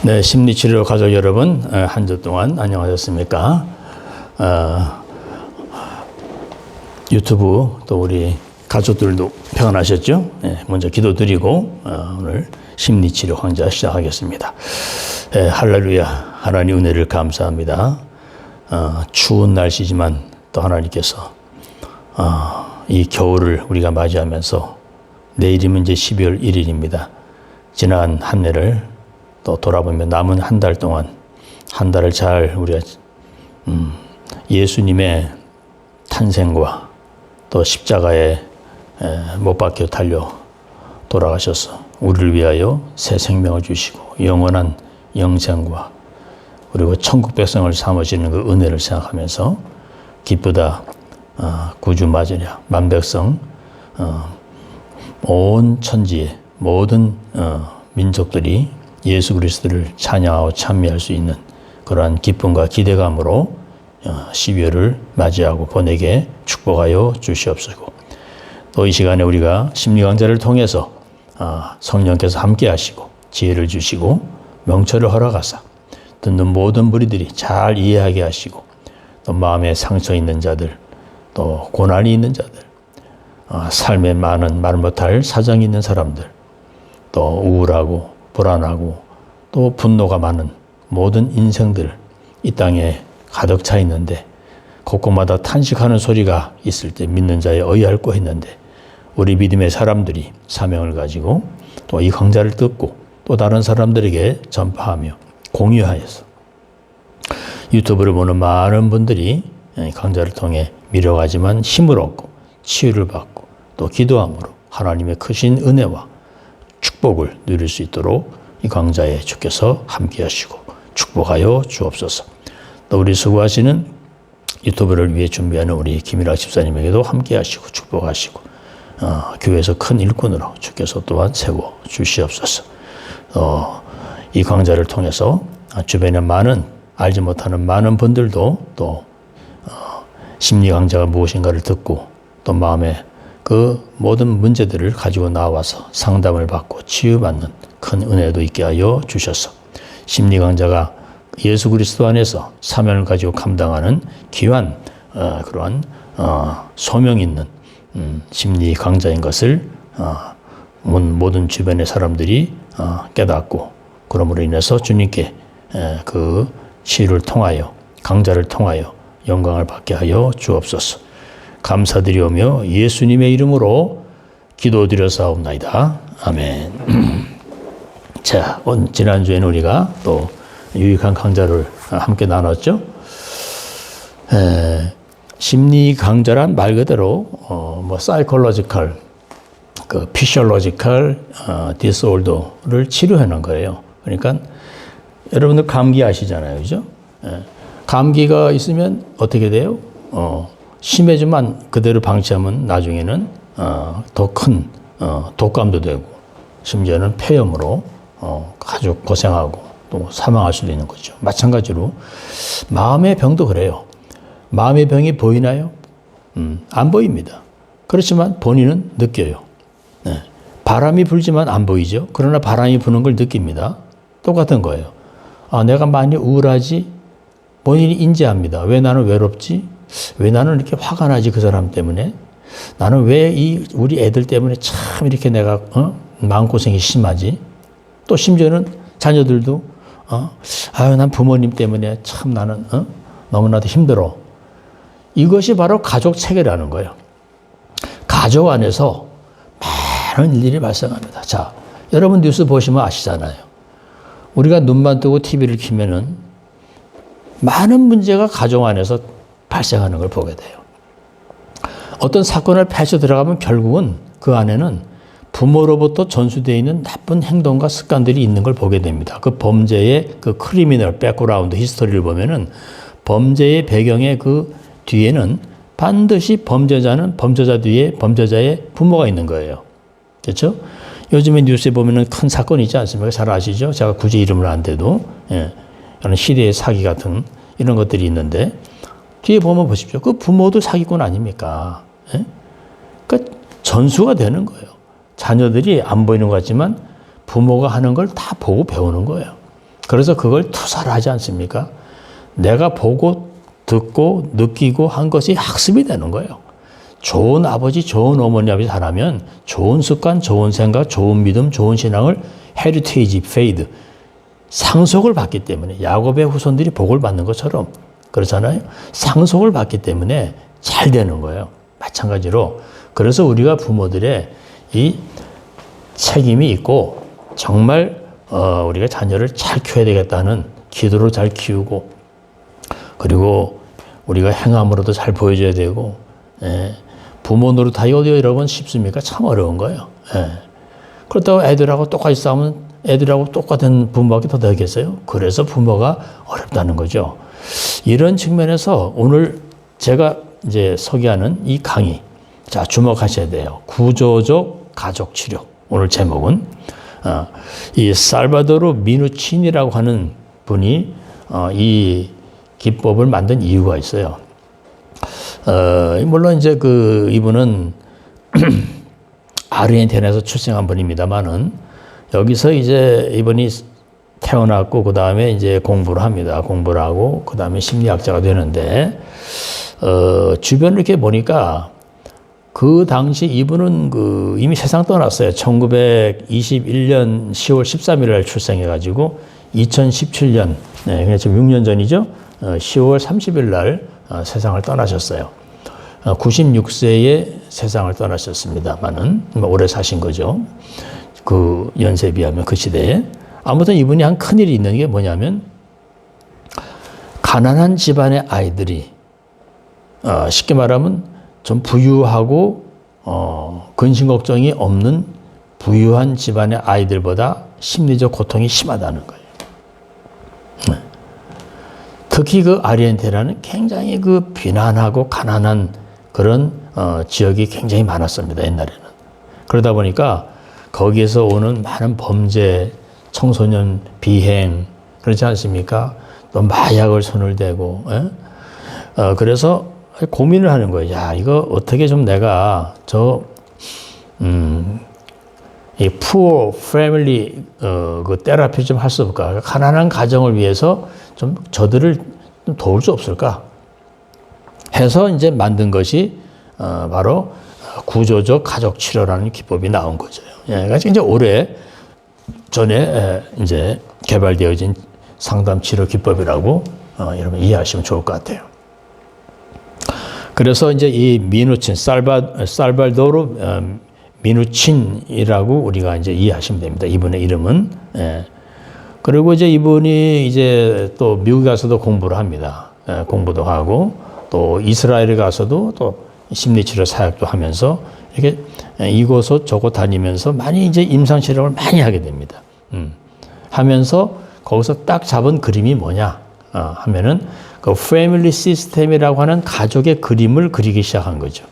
네, 심리치료 가족 여러분, 한 주 동안 안녕하셨습니까? 유튜브 또 우리 가족들도 평안하셨죠? 네, 먼저 기도드리고 오늘 심리치료 강좌 시작하겠습니다. 할렐루야, 하나님 은혜를 감사합니다. 추운 날씨지만 또 하나님께서 이 겨울을 우리가 맞이하면서 내일이면 이제 12월 1일입니다. 지난 한 해를 또 돌아보면 남은 한 달 동안 한 달을 잘 우리가 예수님의 탄생과 또 십자가에 못 박혀 달려 돌아가셔서 우리를 위하여 새 생명을 주시고 영원한 영생과 그리고 천국 백성을 삼으시는 그 은혜를 생각하면서 기쁘다 구주 맞으랴 만백성 온 천지의 모든 민족들이 예수 그리스도를 찬양하고 찬미할 수 있는 그러한 기쁨과 기대감으로 12월을 맞이하고 보내게 축복하여 주시옵시고 또 이 시간에 우리가 심리 강좌를 통해서 성령께서 함께 하시고 지혜를 주시고 명철을 허락하사 듣는 모든 무리들이 잘 이해하게 하시고 또 마음에 상처 있는 자들 또 고난이 있는 자들 삶에 많은 말 못할 사정이 있는 사람들 또 우울하고 불안하고 또 분노가 많은 모든 인생들 이 땅에 가득 차 있는데 곳곳마다 탄식하는 소리가 있을 때 믿는 자에 의할고 했는데 우리 믿음의 사람들이 사명을 가지고 또 이 강좌를 듣고 또 다른 사람들에게 전파하며 공유하여서 유튜브를 보는 많은 분들이 강좌를 통해 미뤄가지만 힘을 얻고 치유를 받고 또 기도함으로 하나님의 크신 은혜와 축복을 누릴 수 있도록 이 강좌에 주께서 함께 하시고 축복하여 주옵소서. 또 우리 수고하시는 유튜브를 위해 준비하는 우리 김일학 집사님에게도 함께 하시고 축복하시고 교회에서 큰 일꾼으로 주께서 또한 세워 주시옵소서. 이 강좌를 통해서 주변에 많은 알지 못하는 많은 분들도 또 심리 강좌가 무엇인가를 듣고 또 마음에 그 모든 문제들을 가지고 나와서 상담을 받고 치유받는 큰 은혜도 있게 하여 주셔서 심리 강좌가 예수 그리스도 안에서 사명을 가지고 감당하는 귀한 그러한 소명 있는 심리 강좌인 것을 모든 주변의 사람들이 깨닫고 그러므로 인해서 주님께 그 치유를 통하여 강좌를 통하여 영광을 받게 하여 주옵소서. 감사드리오며 예수님의 이름으로 기도드려사옵나이다. 아멘. 자, 지난주에는 우리가 또 유익한 강좌를 함께 나눴죠. 심리 강좌란 말 그대로 psychological, physiological disorder를 치료하는 거예요. 그러니까 여러분들 감기 아시잖아요, 그죠? 감기가 있으면 어떻게 돼요? 심해지만 그대로 방치하면 나중에는 더 큰 독감도 되고 심지어는 폐렴으로 아주 고생하고 또 사망할 수도 있는 거죠. 마찬가지로 마음의 병도 그래요. 마음의 병이 보이나요? 안 보입니다. 그렇지만 본인은 느껴요. 바람이 불지만 안 보이죠. 그러나 바람이 부는 걸 느낍니다. 똑같은 거예요. 내가 많이 우울하지? 본인이 인지합니다. 왜 나는 외롭지? 왜 나는 이렇게 화가 나지 그 사람 때문에? 나는 왜 우리 애들 때문에 참 이렇게 내가 마음고생이 심하지? 또 심지어는 자녀들도 난 부모님 때문에 참 나는 너무나도 힘들어. 이것이 바로 가족 체계라는 거예요. 가족 안에서 많은 일들이 발생합니다. 자, 여러분 뉴스 보시면 아시잖아요. 우리가 눈만 뜨고 TV를 켜면은 많은 문제가 가정 안에서 발생하는 걸 보게 돼요. 어떤 사건을 펼쳐 들어가면 결국은 그 안에는 부모로부터 전수되어 있는 나쁜 행동과 습관들이 있는 걸 보게 됩니다. 그 범죄의 그 크리미널 백그라운드 히스토리를 보면은 범죄의 배경의 그 뒤에는 반드시 범죄자 뒤에 범죄자의 부모가 있는 거예요. 그렇죠? 요즘에 뉴스에 보면은 큰 사건이 있지 않습니까? 잘 아시죠? 제가 굳이 이름을 안 대도 이런 시대의 사기 같은 이런 것들이 있는데 뒤에 보면 보십시오. 그 부모도 사기꾼 아닙니까? 그러니까 전수가 되는 거예요. 자녀들이 안 보이는 것 같지만 부모가 하는 걸 다 보고 배우는 거예요. 그래서 그걸 투사를 하지 않습니까? 내가 보고 듣고 느끼고 한 것이 학습이 되는 거예요. 좋은 아버지, 좋은 어머니 아버지 잘하면 좋은 습관, 좋은 생각, 좋은 믿음, 좋은 신앙을 헤리테이지, 페이드, 상속을 받기 때문에 야곱의 후손들이 복을 받는 것처럼 그렇잖아요. 상속을 받기 때문에 잘 되는 거예요. 마찬가지로 그래서 우리가 부모들의 이 책임이 있고 정말 우리가 자녀를 잘 키워야 되겠다는 기도로 잘 키우고 그리고 우리가 행함으로도 잘 보여줘야 되고 부모 노릇하기 어디 여러분 쉽습니까? 참 어려운 거예요. 그렇다고 애들하고 똑같이 싸우면 애들하고 똑같은 부모밖에 더 되겠어요? 그래서 부모가 어렵다는 거죠. 이런 측면에서 오늘 제가 이제 소개하는 이 강의, 자, 주목하셔야 돼요. 구조적 가족 치료. 오늘 제목은, 이 살바도르 미누친이라고 하는 분이, 이 기법을 만든 이유가 있어요. 물론 이제 이분은 아르헨티나에서 출생한 분입니다만은 여기서 이제 이분이 태어났고 그 다음에 이제 공부를 합니다. 공부를 하고 그 다음에 심리학자가 되는데 주변을 이렇게 보니까 그 당시 이분은 이미 세상 떠났어요. 1921년 10월 13일 날 출생해가지고 2017년, 그냥 지금 6년 전이죠. 10월 30일 날 세상을 떠나셨어요. 96세에 세상을 떠나셨습니다만은 오래 사신 거죠. 그 연세에 비하면 그 시대에. 아무튼 이분이 한 큰일이 있는 게 뭐냐면 가난한 집안의 아이들이 쉽게 말하면 좀 부유하고 근심 걱정이 없는 부유한 집안의 아이들보다 심리적 고통이 심하다는 거예요. 특히 그 아르헨티나는 굉장히 비난하고 가난한 그런 지역이 굉장히 많았습니다. 옛날에는. 그러다 보니까 거기에서 오는 많은 범죄, 청소년 비행, 그렇지 않습니까? 또 마약을 손을 대고, 그래서 고민을 하는 거예요. 야, 이거 어떻게 좀 내가 이 poor family 그 테라피 좀 할 수 없을까? 가난한 가정을 위해서 좀 저들을 좀 도울 수 없을까? 해서 이제 만든 것이 바로 구조적 가족 치료라는 기법이 나온 거죠. 그러니까 이제 오래 전에 이제 개발되어진 상담 치료 기법이라고 여러분 이해하시면 좋을 것 같아요. 그래서 이제 이 미누친, 살바도르 미누친이라고 우리가 이제 이해하시면 됩니다. 이분의 이름은. 그리고 이제 이분이 이제 또 미국에 가서도 공부를 합니다. 공부도 하고 또 이스라엘에 가서도 또 심리치료 사역도 하면서 이렇게 이곳 저곳 다니면서 많이 이제 임상실험을 많이 하게 됩니다. 하면서 거기서 딱 잡은 그림이 뭐냐 하면은 그 패밀리 시스템이라고 하는 가족의 그림을 그리기 시작한 거죠.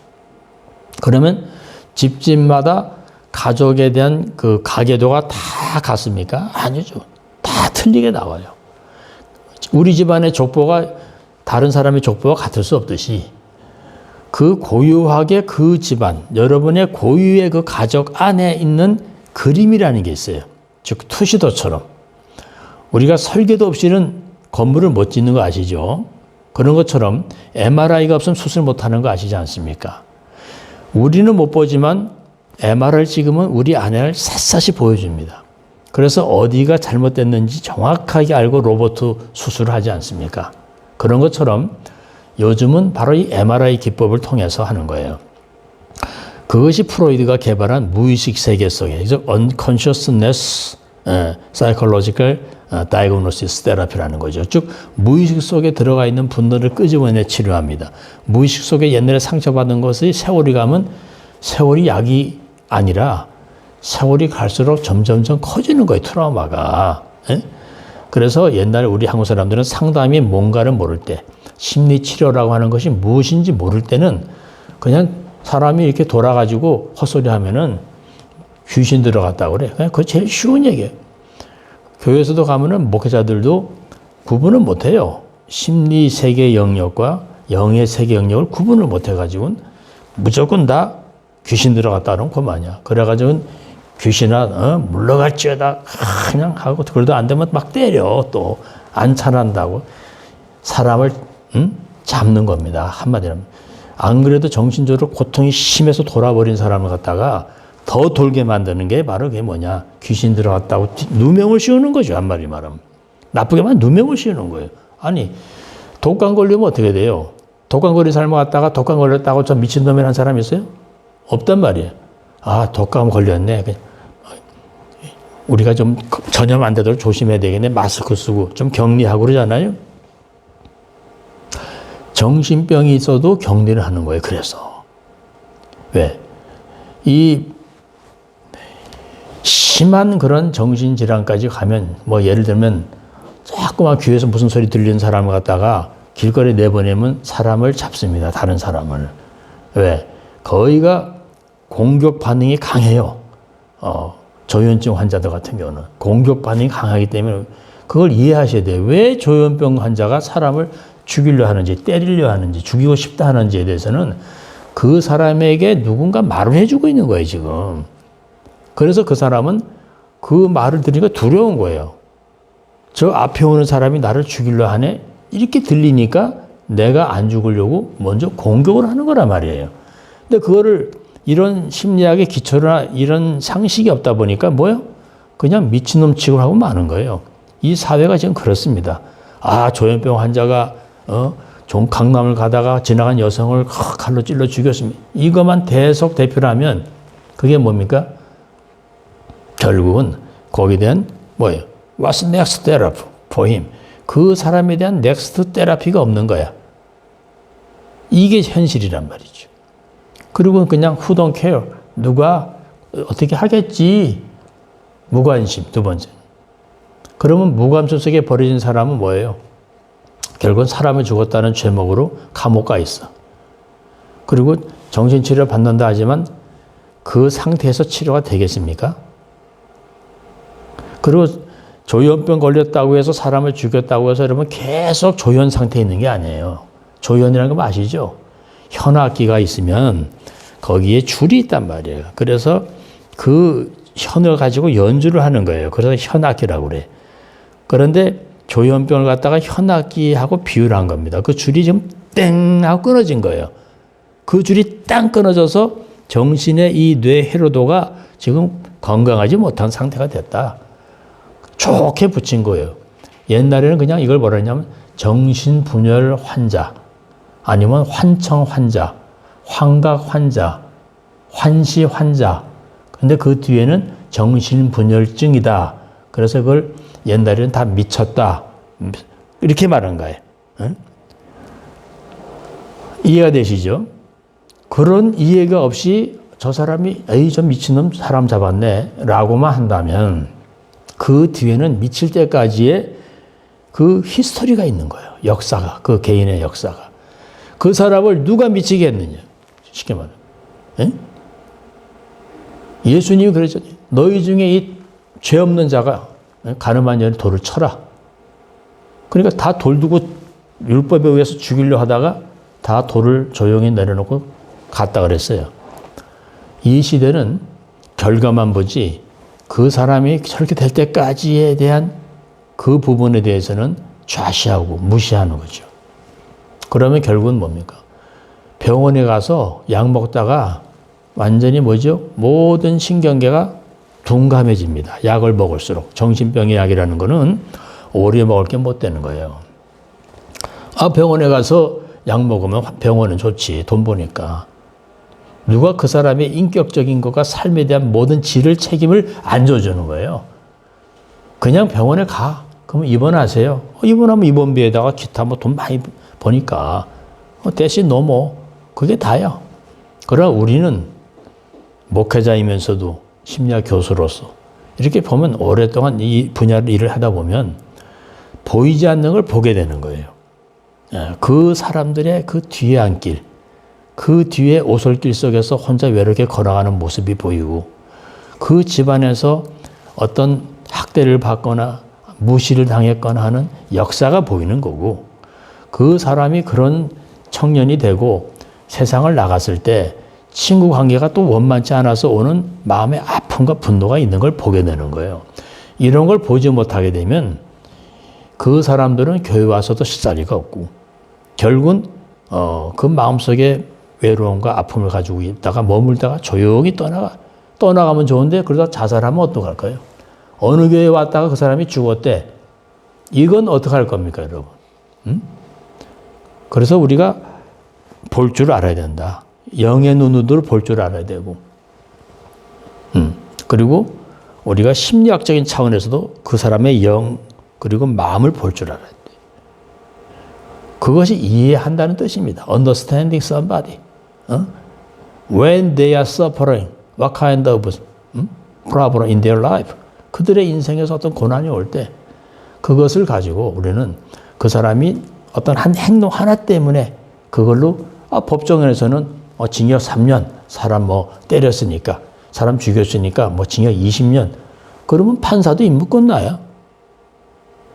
그러면 집집마다 가족에 대한 그 가계도가 다 같습니까? 아니죠. 다 틀리게 나와요. 우리 집안의 족보가 다른 사람의 족보와 같을 수 없듯이 그 고유하게 그 집안, 여러분의 고유의 그 가족 안에 있는 그림이라는 게 있어요. 즉 투시도처럼. 우리가 설계도 없이는 건물을 못 짓는 거 아시죠? 그런 것처럼 MRI가 없으면 수술 못하는 거 아시지 않습니까? 우리는 못 보지만 MRI를 찍으면 우리 안을 샅샅이 보여줍니다. 그래서 어디가 잘못됐는지 정확하게 알고 로봇 수술을 하지 않습니까? 그런 것처럼 요즘은 바로 이 MRI 기법을 통해서 하는 거예요. 그것이 프로이드가 개발한 무의식 세계 속에, 즉 unconsciousness psychological diagnosis therapy라는 거죠. 즉 무의식 속에 들어가 있는 분노를 끄집어내 치료합니다. 무의식 속에 옛날에 상처받은 것이 세월이 가면 세월이 약이 아니라 세월이 갈수록 점점점 커지는 거예요. 트라우마가. 그래서 옛날에 우리 한국 사람들은 상담이 뭔가를 모를 때, 심리치료라고 하는 것이 무엇인지 모를 때는 그냥 사람이 이렇게 돌아가지고 헛소리 하면은 귀신 들어갔다고 그래. 그거 제일 쉬운 얘기예요. 교회에서도 가면은 목회자들도 구분을 못 해요. 심리 세계 영역과 영의 세계 영역을 구분을 못 해가지고는 무조건 다 귀신 들어갔다 그러면 그만이야. 그래가지고는 귀신아 물러갈지어다 그냥 하고 그래도 안 되면 막 때려 또 안 차난다고 사람을 잡는 겁니다. 한마디로 안 그래도 정신적으로 고통이 심해서 돌아버린 사람을 갖다가 더 돌게 만드는 게 바로 그게 뭐냐 귀신 들어갔다고 누명을 씌우는 거죠. 한마디 말하면 나쁘게 말하면 누명을 씌우는 거예요. 아니 독감 걸리면 어떻게 돼요? 독감 걸린 사람을 갖다가 독감 걸렸다고 저 미친놈이라는 사람이 있어요? 없단 말이에요. 아 독감 걸렸네. 우리가 좀 전염 안 되도록 조심해야 되겠네. 마스크 쓰고 좀 격리하고 그러잖아요. 정신병이 있어도 격리를 하는 거예요. 그래서 왜? 이 심한 그런 정신질환까지 가면 뭐 예를 들면 자꾸만 귀에서 무슨 소리 들리는 사람을 갖다가 길거리에 내보내면 사람을 잡습니다. 다른 사람을. 왜? 거의가 공격 반응이 강해요. 조현증 환자들 같은 경우는 공격 반응이 강하기 때문에 그걸 이해하셔야 돼요. 왜 조현병 환자가 사람을 죽이려 하는지 때리려 하는지 죽이고 싶다 하는지에 대해서는 그 사람에게 누군가 말을 해주고 있는 거예요. 지금. 그래서 그 사람은 그 말을 들으니까 두려운 거예요. 저 앞에 오는 사람이 나를 죽이려 하네? 이렇게 들리니까 내가 안 죽으려고 먼저 공격을 하는 거란 말이에요. 근데 그거를 이런 심리학의 기초나 이런 상식이 없다 보니까 뭐요? 그냥 미친놈 취급을 하고 마는 거예요. 이 사회가 지금 그렇습니다. 아, 조현병 환자가 좀 강남을 가다가 지나간 여성을 칼로 찔러 죽였습니다. 이것만 대속 대표라면 그게 뭡니까? 결국은 거기에 대한 뭐예요? What's next therapy for him? 그 사람에 대한 넥스트 테라피가 없는 거야. 이게 현실이란 말이죠. 그리고 그냥 who don't care. 누가 어떻게 하겠지. 무관심. 두 번째. 그러면 무관심 속에 버려진 사람은 뭐예요? 결국은 사람이 죽었다는 죄목으로 감옥 가 있어. 그리고 정신치료를 받는다 하지만 그 상태에서 치료가 되겠습니까? 그리고 조현병 걸렸다고 해서 사람을 죽였다고 해서 여러분 계속 조현 상태에 있는 게 아니에요. 조현이라는 거 아시죠? 현악기가 있으면 거기에 줄이 있단 말이에요. 그래서 그 현을 가지고 연주를 하는 거예요. 그래서 현악기라고 그래. 그런데 조현병을 갖다가 현악기하고 비유를 한 겁니다. 그 줄이 좀 땡 하고 끊어진 거예요. 그 줄이 땅 끊어져서 정신의 이 뇌 회로도가 지금 건강하지 못한 상태가 됐다. 좋게 붙인 거예요. 옛날에는 그냥 이걸 뭐라 했냐면 정신분열 환자 아니면 환청 환자, 환각 환자, 환시 환자. 근데 그 뒤에는 정신분열증이다. 그래서 그걸 옛날에는 다 미쳤다. 이렇게 말한 거예요. 응? 이해가 되시죠? 그런 이해가 없이 저 사람이 에이 저 미친놈 사람 잡았네 라고만 한다면 그 뒤에는 미칠 때까지의 그 히스토리가 있는 거예요. 역사가. 그 개인의 역사가. 그 사람을 누가 미치게 했느냐. 쉽게 말하면. 에? 예수님이 그랬잖아요. 너희 중에 이 죄 없는 자가 가늠한 여인 돌을 쳐라. 그러니까 다 돌 두고 율법에 의해서 죽이려 하다가 다 돌을 조용히 내려놓고 갔다 그랬어요. 이 시대는 결과만 보지 그 사람이 저렇게 될 때까지에 대한 그 부분에 대해서는 좌시하고 무시하는 거죠. 그러면 결국은 뭡니까? 병원에 가서 약 먹다가 완전히 뭐죠? 모든 신경계가 둔감해집니다. 약을 먹을수록. 정신병의 약이라는 거는 오래 먹을 게 못 되는 거예요. 아, 병원에 가서 약 먹으면 병원은 좋지. 돈 버니까. 누가 그 사람의 인격적인 것과 삶에 대한 모든 질을 책임을 안 져주는 거예요. 그냥 병원에 가. 그러면 입원하세요. 입원하면 입원비에다가 기타 뭐 돈 많이 버니까 대신 넘어. 그게 다야. 그러나 우리는 목회자이면서도 심리학 교수로서 이렇게 보면 오랫동안 이 분야를 일을 하다 보면 보이지 않는 걸 보게 되는 거예요. 그 사람들의 그 뒤에 한 길, 그 뒤에 오솔길 속에서 혼자 외롭게 걸어가는 모습이 보이고 그 집안에서 어떤 학대를 받거나 무시를 당했거나 하는 역사가 보이는 거고 그 사람이 그런 청년이 되고 세상을 나갔을 때 친구 관계가 또 원만치 않아서 오는 마음의 아픔과 분노가 있는 걸 보게 되는 거예요. 이런 걸 보지 못하게 되면 그 사람들은 교회 와서도 쉴 자리가 없고 결국은 그 마음속에 외로움과 아픔을 가지고 있다가 머물다가 조용히 떠나가면 좋은데 그러다 자살하면 어떡할까요? 어느 교회에 왔다가 그 사람이 죽었대. 이건 어떡할 겁니까, 여러분? 응? 그래서 우리가 볼 줄 알아야 된다. 영의 눈으로 볼 줄 알아야 되고. 그리고 우리가 심리학적인 차원에서도 그 사람의 영 그리고 마음을 볼 줄 알아야 돼. 그것이 이해한다는 뜻입니다. Understanding somebody. When they are suffering, what kind of problem in their life? 그들의 인생에서 어떤 고난이 올 때 그것을 가지고 우리는 그 사람이 어떤 한 행동 하나 때문에 그걸로 법정에서는 징역 3년, 사람 때렸으니까, 사람 죽였으니까 징역 20년. 그러면 판사도 임무권 나요.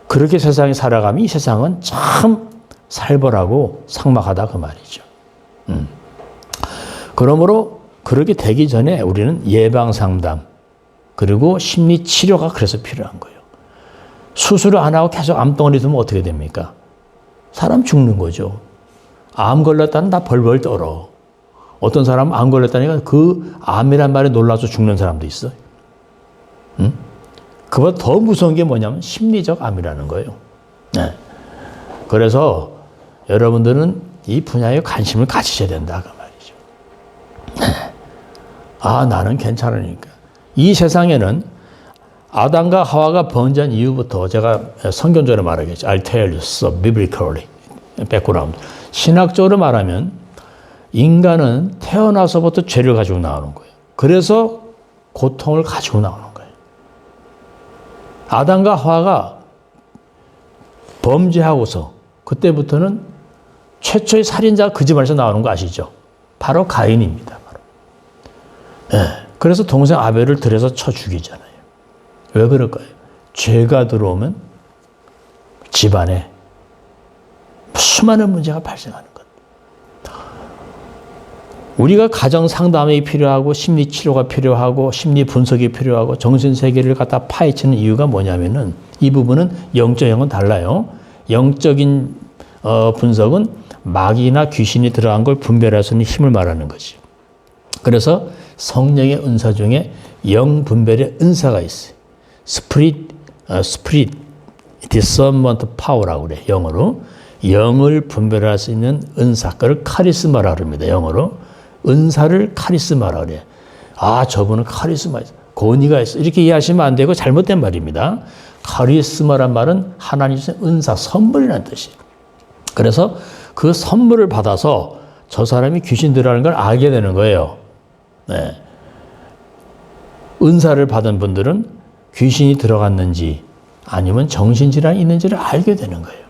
그렇게 세상에 살아가면 이 세상은 참 살벌하고 삭막하다 그 말이죠. 그러므로 그렇게 되기 전에 우리는 예방상담 그리고 심리치료가 그래서 필요한 거예요. 수술을 안 하고 계속 암덩어리 두면 어떻게 됩니까? 사람 죽는 거죠. 암 걸렸다는 다 벌벌 떨어. 어떤 사람은 암 걸렸다니까 그 암이란 말에 놀라서 죽는 사람도 있어요. 그보다 더 무서운 게 뭐냐면 심리적 암이라는 거예요. 네. 그래서 여러분들은 이 분야에 관심을 가지셔야 된다 그 말이죠. 네. 나는 괜찮으니까. 이 세상에는 아담과 하와가 번전 이후부터 제가 성경적으로 말하겠죠. I'll tell you so biblically. background. 신학적으로 말하면 인간은 태어나서부터 죄를 가지고 나오는 거예요. 그래서 고통을 가지고 나오는 거예요. 아담과 하와가 범죄하고서 그때부터는 최초의 살인자가 그 집안에서 나오는 거 아시죠? 바로 가인입니다. 바로. 네. 그래서 동생 아벨을 들여서 쳐 죽이잖아요. 왜 그럴까요? 죄가 들어오면 집안에 수많은 문제가 발생하는 것. 우리가 가정 상담이 필요하고 심리 치료가 필요하고 심리 분석이 필요하고 정신 세계를 갖다 파헤치는 이유가 뭐냐면은 이 부분은 영적형은 달라요. 영적인 분석은 마귀나 귀신이 들어간 걸 분별할 수 있는 힘을 말하는 거지. 그래서 성령의 은사 중에 영 분별의 은사가 있어요. 스피릿 discernment power라고 그래. 영어로. 영을 분별할 수 있는 은사. 그걸 카리스마라고 합니다. 영어로. 은사를 카리스마라고 그래. 저분은 카리스마 있어. 권위가 있어. 이렇게 이해하시면 안 되고 잘못된 말입니다. 카리스마란 말은 하나님 주신 은사, 선물이라는 뜻이에요. 그래서 그 선물을 받아서 저 사람이 귀신 들어가는 걸 알게 되는 거예요. 네. 은사를 받은 분들은 귀신이 들어갔는지 아니면 정신질환이 있는지를 알게 되는 거예요.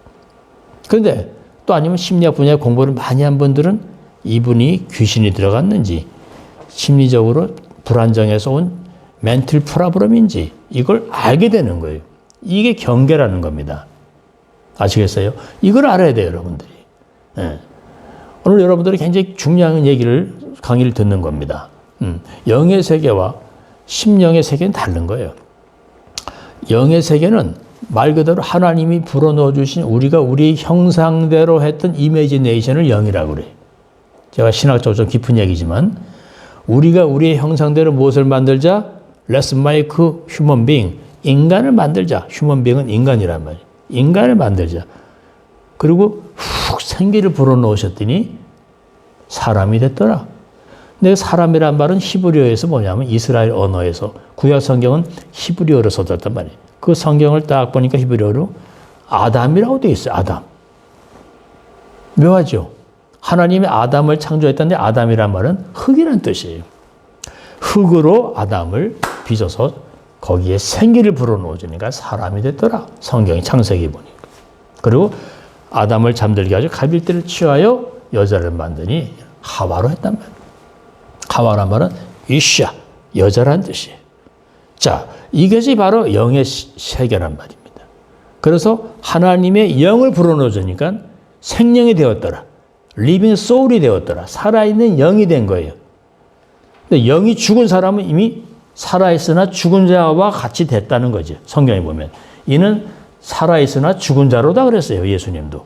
그런데 또 아니면 심리학 분야의 공부를 많이 한 분들은 이분이 귀신이 들어갔는지 심리적으로 불안정해서 온 멘틀 프로블럼인지 이걸 알게 되는 거예요. 이게 경계라는 겁니다. 아시겠어요? 이걸 알아야 돼요, 여러분들이. 네. 오늘 여러분들이 굉장히 중요한 강의를 듣는 겁니다. 영의 세계와 심령의 세계는 다른 거예요. 영의 세계는 말 그대로 하나님이 불어넣어 주신 우리가 우리 형상대로 했던 이미지네이션을 영이라고 그래요. 제가 신학적으로 좀 깊은 얘기지만 우리가 우리의 형상대로 무엇을 만들자? Let's make human being. 인간을 만들자. human being은 인간이란 말이에요. 인간을 만들자. 그리고 훅 생기를 불어넣으셨더니 사람이 됐더라. 근데 사람이란 말은 히브리어에서 뭐냐면 이스라엘 언어에서 구약 성경은 히브리어로 써졌단 말이에요. 그 성경을 딱 보니까 히브리어로 아담이라고 되어 있어요. 아담. 묘하죠? 하나님이 아담을 창조했다는데 아담이란 말은 흙이라는 뜻이에요. 흙으로 아담을 빚어서 거기에 생기를 불어넣어주니까 사람이 됐더라. 성경이 창세기 보니까. 그리고 아담을 잠들게 하죠. 가빌대를 취하여 여자를 만드니 하와로 했단 말이에요. 하와란 말은 이샤, 여자란 뜻이에요. 자, 이것이 바로 영의 세계란 말입니다. 그래서 하나님의 영을 불어넣어주니까 생명이 되었더라. 리빙 소울이 되었더라. 살아있는 영이 된 거예요. 근데 영이 죽은 사람은 이미 살아있으나 죽은 자와 같이 됐다는 거죠. 성경에 보면. 이는 살아있으나 죽은 자로다 그랬어요. 예수님도.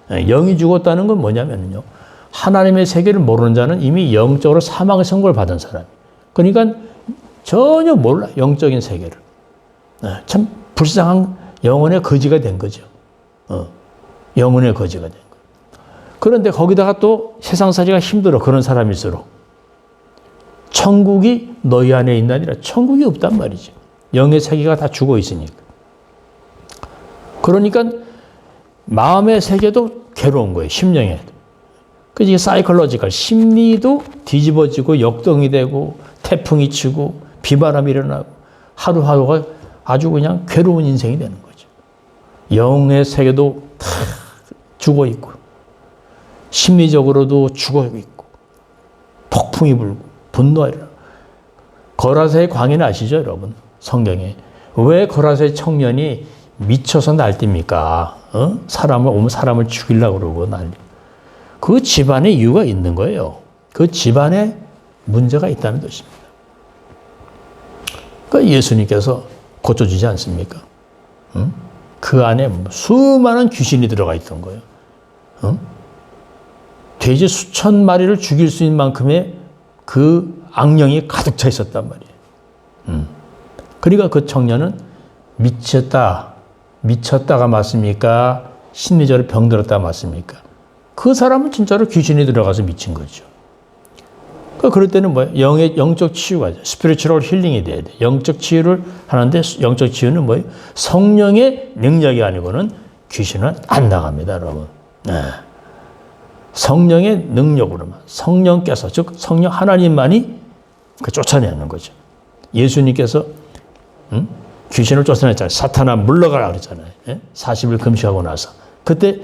영이 죽었다는 건 뭐냐면요. 하나님의 세계를 모르는 자는 이미 영적으로 사망의 선고를 받은 사람. 그러니까 전혀 몰라. 영적인 세계를. 참 불쌍한 영혼의 거지가 된 거죠. 영혼의 거지가 된 거예요. 그런데 거기다가 또 세상살이가 힘들어. 그런 사람일수록. 천국이 너희 안에 있나니라. 천국이 없단 말이죠. 영의 세계가 다 죽어 있으니까. 그러니까 마음의 세계도 괴로운 거예요. 심령에도. 그래서 이게 사이콜로지컬. 심리도 뒤집어지고 역동이 되고 태풍이 치고 비바람이 일어나고 하루하루가 아주 그냥 괴로운 인생이 되는 거죠. 영의 세계도 다 죽어 있고 심리적으로도 죽어 있고 폭풍이 불고 분노가 일어나고. 거라사의 광해는 아시죠, 여러분? 성경에. 왜 거라사의 청년이 미쳐서 날뛰니까? 사람을 죽이려고 그러고 난리. 그 집안에 이유가 있는 거예요. 그 집안에 문제가 있다는 것입니다. 그러니까 예수님께서 고쳐주지 않습니까? 그 안에 수많은 귀신이 들어가 있던 거예요. 돼지 수천 마리를 죽일 수 있는 만큼의 그 악령이 가득 차 있었단 말이에요. 그러니까 그 청년은 미쳤다가 맞습니까? 심리적으로 병들었다가 맞습니까? 그 사람은 진짜로 귀신이 들어가서 미친 거죠. 그럴 때는 뭐예요? 영적 치유가 돼요. 스피리추얼 힐링이 돼야 돼. 영적 치유를 하는데 영적 치유는 뭐예요? 성령의 능력이 아니고는 귀신은 안 나갑니다, 여러분. 네. 성령의 능력으로만, 성령께서, 즉 성령 하나님만이 쫓아내는 거죠. 예수님께서 귀신을 쫓아냈잖아요. 사탄아 물러가라 그랬잖아요. 40일 금식하고 나서. 그때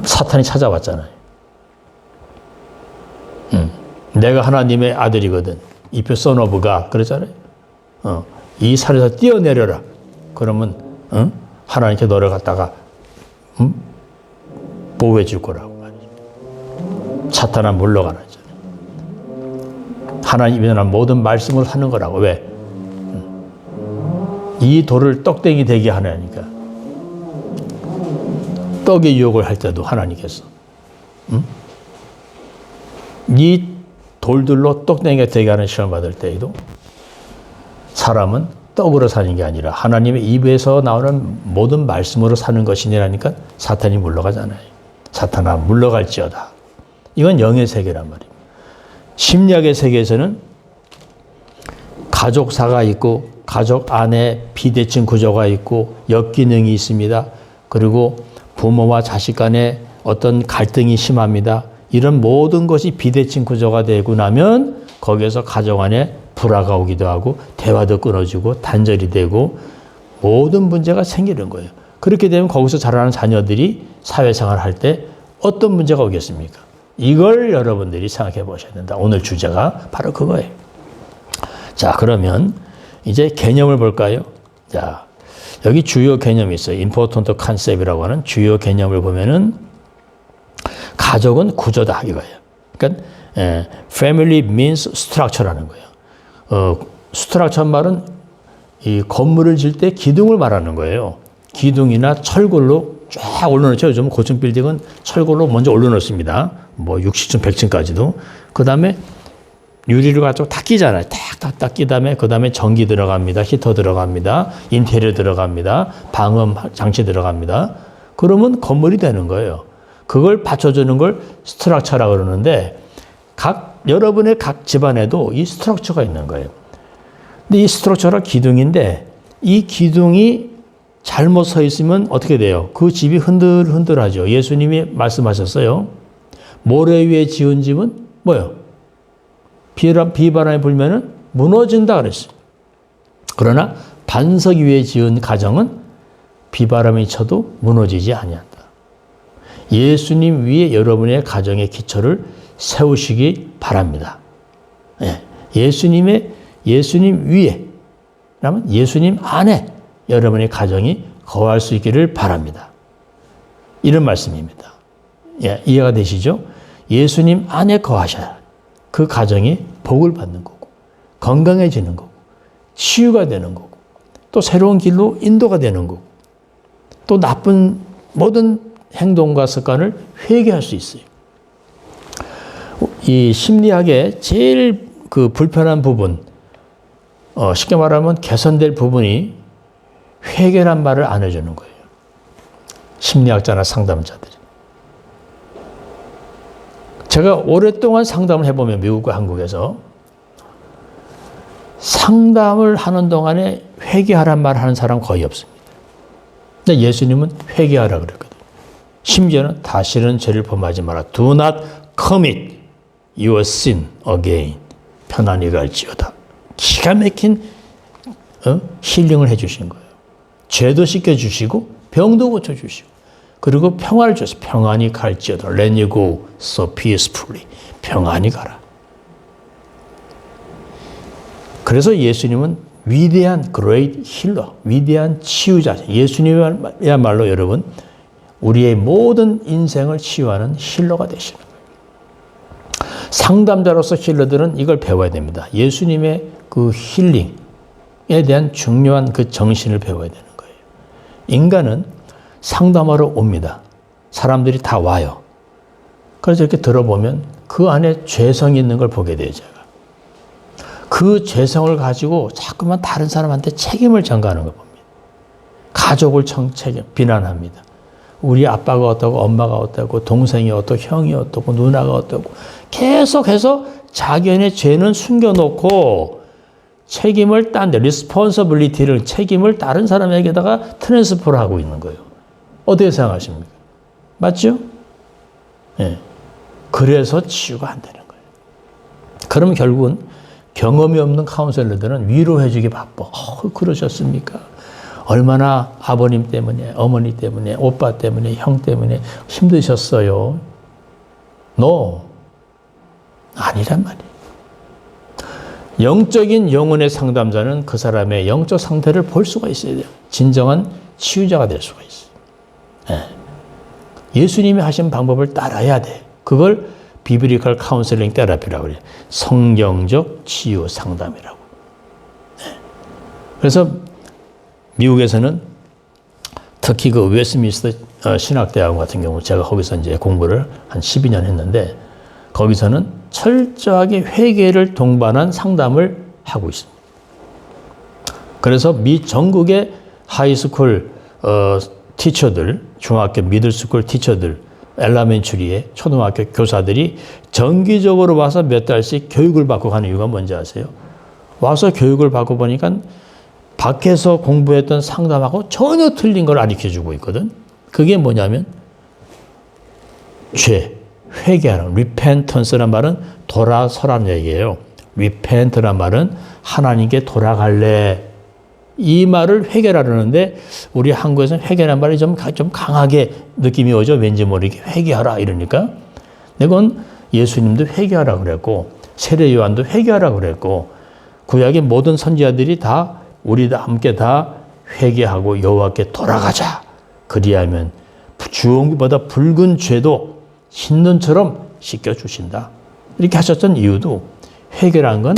사탄이 찾아왔잖아요. 내가 하나님의 아들이거든. If you son of God 그랬잖아요. 이 산에서 뛰어내려라. 그러면 하나님께 너를 갖다가 보호해 줄 거라고 말이죠. 사탄아 물러가라 했잖아요. 하나님이 전한 모든 말씀을 하는 거라고. 왜? 이 돌을 떡땡이 되게 하나니까. 떡의 유혹을 할 때도 하나님께서 이 돌들로 떡땡이가 되게 하는 시험을 받을 때에도 사람은 떡으로 사는 게 아니라 하나님의 입에서 나오는 모든 말씀으로 사는 것이니라니까 사탄이 물러가잖아요. 사탄아 물러갈지어다. 이건 영의 세계란 말이에요. 심리학의 세계에서는 가족사가 있고 가족 안에 비대칭 구조가 있고 역기능이 있습니다. 그리고 부모와 자식 간에 어떤 갈등이 심합니다. 이런 모든 것이 비대칭 구조가 되고 나면 거기에서 가정 안에 불화가 오기도 하고 대화도 끊어지고 단절이 되고 모든 문제가 생기는 거예요. 그렇게 되면 거기서 자라는 자녀들이 사회생활을 할 때 어떤 문제가 오겠습니까? 이걸 여러분들이 생각해 보셔야 된다. 오늘 주제가 바로 그거예요. 자, 그러면 이제 개념을 볼까요? 자, 여기 주요 개념이 있어요. important concept이라고 하는 주요 개념을 보면은 가족은 구조다 이거예요. 그러니까 family means structure라는 거예요. structure 말은 이 건물을 질 때 기둥을 말하는 거예요. 기둥이나 철골로 쫙 올려놓죠. 요즘 고층 빌딩은 철골로 먼저 올려놓습니다. 뭐 60층, 100층까지도. 그 다음에 유리를 가지고 다 끼잖아요. 탁 끼 다음에 그 다음에 전기 들어갑니다. 히터 들어갑니다. 인테리어 들어갑니다. 방음 장치 들어갑니다. 그러면 건물이 되는 거예요. 그걸 받쳐주는 걸 스트럭처라고 그러는데 여러분의 각 집안에도 이 스트럭처가 있는 거예요. 근데 이 스트럭처가 기둥인데 이 기둥이 잘못 서 있으면 어떻게 돼요? 그 집이 흔들흔들하죠. 예수님이 말씀하셨어요. 모래 위에 지은 집은 뭐예요? 비바람이 불면은 무너진다 그랬어요. 그러나 반석 위에 지은 가정은 비바람이 쳐도 무너지지 아니한다. 예수님 위에 여러분의 가정의 기초를 세우시기 바랍니다. 예수님 위에, 그러면 예수님 안에 여러분의 가정이 거할 수 있기를 바랍니다. 이런 말씀입니다. 이해가 되시죠? 예수님 안에 거하셔야. 그 가정이 복을 받는 거고, 건강해지는 거고, 치유가 되는 거고, 또 새로운 길로 인도가 되는 거고, 또 나쁜 모든 행동과 습관을 회개할 수 있어요. 이 심리학의 제일 그 불편한 부분, 쉽게 말하면 개선될 부분이 회개란 말을 안 해주는 거예요. 심리학자나 상담자들이. 제가 오랫동안 상담을 해보면 미국과 한국에서 상담을 하는 동안에 회개하란 말을 하는 사람 거의 없습니다. 근데 예수님은 회개하라 그랬거든요. 심지어는 다시는 죄를 범하지 마라. Do not commit your sin again. 편안히 갈지어다. 기가 막힌 힐링을 해주신 거예요. 죄도 씻겨주시고 병도 고쳐주시고 그리고 평화를 주셔서 평안히 갈지어다. Let you go so peacefully. 평안히 가라. 그래서 예수님은 위대한 great healer, 위대한 치유자. 예수님이야말로 여러분 우리의 모든 인생을 치유하는 힐러가 되시는 거예요. 상담자로서 힐러들은 이걸 배워야 됩니다. 예수님의 그 힐링에 대한 중요한 그 정신을 배워야 되는 거예요. 인간은 상담하러 옵니다. 사람들이 다 와요. 그래서 이렇게 들어보면 그 안에 죄성이 있는 걸 보게 돼요, 제가. 그 죄성을 가지고 자꾸만 다른 사람한테 책임을 전가하는 걸 봅니다. 가족을 비난합니다. 우리 아빠가 어떠고 엄마가 어떠고 동생이 어떠고 형이 어떠고 누나가 어떠고 계속해서 자기의 죄는 숨겨놓고 책임을 responsibility를 책임을 다른 사람에게다가 트랜스퍼를 하고 있는 거예요. 어떻게 생각하십니까? 맞죠? 네. 그래서 치유가 안 되는 거예요. 그러면 결국은 경험이 없는 카운셀러들은 위로해주기 바빠. 그러셨습니까? 얼마나 아버님 때문에, 어머니 때문에, 오빠 때문에, 형 때문에 힘드셨어요. No. 아니란 말이에요. 영적인 영혼의 상담자는 그 사람의 영적 상태를 볼 수가 있어야 돼요. 진정한 치유자가 될 수가 있어요. 네. 예수님이 하신 방법을 따라야 돼. 그걸 비브리컬 카운셀링 테라피라고 그래요. 성경적 치유 상담이라고. 네. 그래서 미국에서는 특히 그 웨스트민스터 신학대학원 같은 경우 제가 거기서 이제 공부를 한 12년 했는데 거기서는 철저하게 회개를 동반한 상담을 하고 있습니다. 그래서 미 전국의 하이스쿨 티처들, 중학교 미들스쿨 티처들, 엘라멘추리의 초등학교 교사들이 정기적으로 와서 몇 달씩 교육을 받고 가는 이유가 뭔지 아세요? 와서 교육을 받고 보니까 밖에서 공부했던 상담하고 전혀 틀린 걸 가르쳐주고 있거든. 그게 뭐냐면 죄, 회개하는 repentance란 말은 돌아서라는 얘기예요. repent란 말은 하나님께 돌아갈래. 이 말을 회개라는데 우리 한국에서는 회개란 말이 좀 강하게 느낌이 오죠. 왠지 모르게 회개하라 이러니까. 이건 예수님도 회개하라 그랬고 세례 요한도 회개하라 그랬고 구약의 모든 선지자들이 다 우리 다 함께 다 회개하고 여호와께 돌아가자. 그리하면 주홍보다 붉은 죄도 흰눈처럼 씻겨주신다. 이렇게 하셨던 이유도 회개라는 건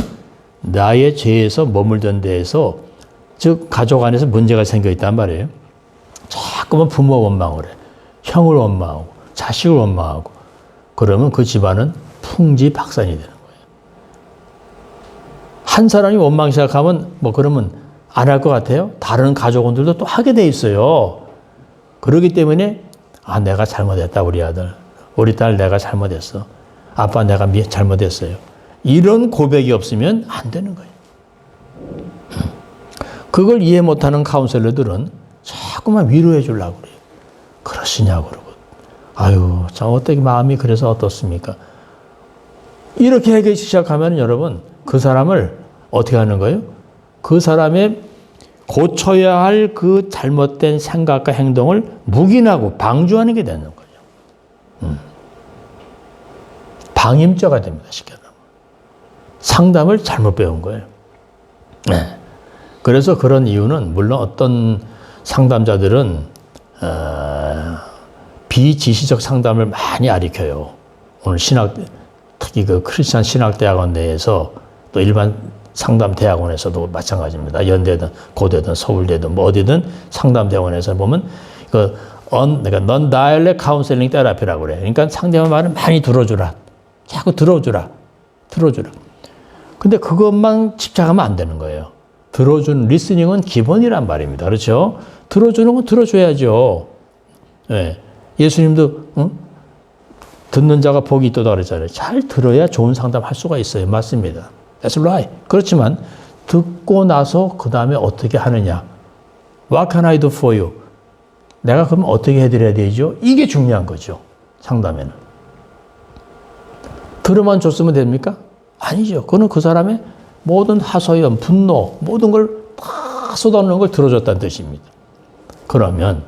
나의 죄에서 머물던 데에서 즉 가족 안에서 문제가 생겨 있단 말이에요. 자꾸만 부모 원망을 해. 형을 원망하고 자식을 원망하고 그러면 그 집안은 풍지박산이 되는 거예요. 한 사람이 원망 시작하면 뭐 그러면 안 할 것 같아요? 다른 가족원들도 또 하게 돼 있어요. 그렇기 때문에 내가 잘못했다 우리 아들. 우리 딸 내가 잘못했어. 아빠 내가 잘못했어요. 이런 고백이 없으면 안 되는 거예요. 그걸 이해 못하는 카운셀러들은 자꾸만 위로해 주려고 그래요. 그러시냐고 그러고. 아유, 참 어떻게 마음이 그래서 어떻습니까? 이렇게 하기 시작하면 여러분 그 사람을 어떻게 하는 거예요? 그 사람의 고쳐야 할 그 잘못된 생각과 행동을 묵인하고 방주하는 게 되는 거예요. 방임자가 됩니다. 쉽게 말하면. 상담을 잘못 배운 거예요. 네. 그래서 그런 이유는 물론 어떤 상담자들은 비지시적 상담을 많이 가르쳐요. 오늘 신학 특히 그 크리스찬 신학대학원 내에서 또 일반 상담대학원에서도 마찬가지입니다. 연대든 고대든 서울대든 뭐 어디든 상담대학원에서 보면 그러니까 non-dialect counseling therapy라고 그래. 그러니까 상대방 말을 많이 들어주라. 자꾸 들어주라. 근데 그것만 집착하면 안 되는 거예요. 들어주는 리스닝은 기본이란 말입니다. 그렇죠? 들어주는 건 들어줘야죠. 네. 예수님도 듣는 자가 복이 있다고 그랬잖아요. 잘 들어야 좋은 상담할 수가 있어요. 맞습니다. That's right. 그렇지만 듣고 나서 그 다음에 어떻게 하느냐. What can I do for you? 내가 그럼 어떻게 해드려야 되죠? 이게 중요한 거죠. 상담에는. 들어만 줬으면 됩니까? 아니죠. 그거는 그 사람의 모든 하소연, 분노, 모든 걸 다 쏟아놓는 걸 들어줬다는 뜻입니다. 그러면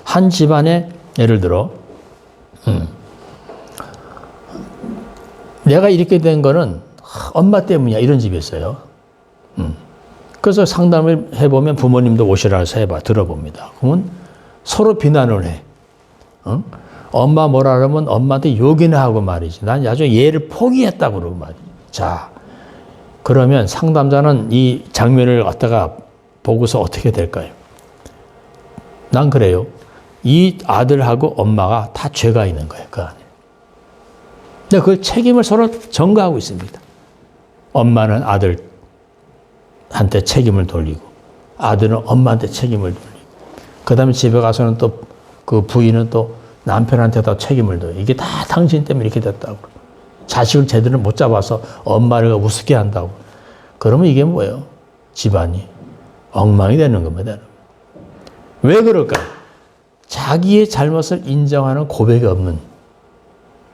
한 집안에 예를 들어 내가 이렇게 된 거는 엄마 때문이야 이런 집이 있어요. 그래서 상담을 해보면 부모님도 오시라 해서 해봐 들어봅니다. 그러면 서로 비난을 해. 엄마 뭐라 그러면 엄마한테 욕이나 하고 말이지. 난 나중에 얘를 포기했다고 그러고 말이지. 자, 그러면 상담자는 이 장면을 갖다가 보고서 어떻게 될까요? 난 그래요. 이 아들하고 엄마가 다 죄가 있는 거예요. 그 안에. 근데 그 책임을 서로 전가하고 있습니다. 엄마는 아들한테 책임을 돌리고 아들은 엄마한테 책임을 돌리고 그 다음에 집에 가서는 또 그 부인은 또 남편한테다 책임을 둬요. 이게 다 당신 때문에 이렇게 됐다고. 자식을 제대로 못 잡아서 엄마를 우습게 한다고. 그러면 이게 뭐예요? 집안이 엉망이 되는 겁니다. 왜 그럴까요? 자기의 잘못을 인정하는 고백이 없는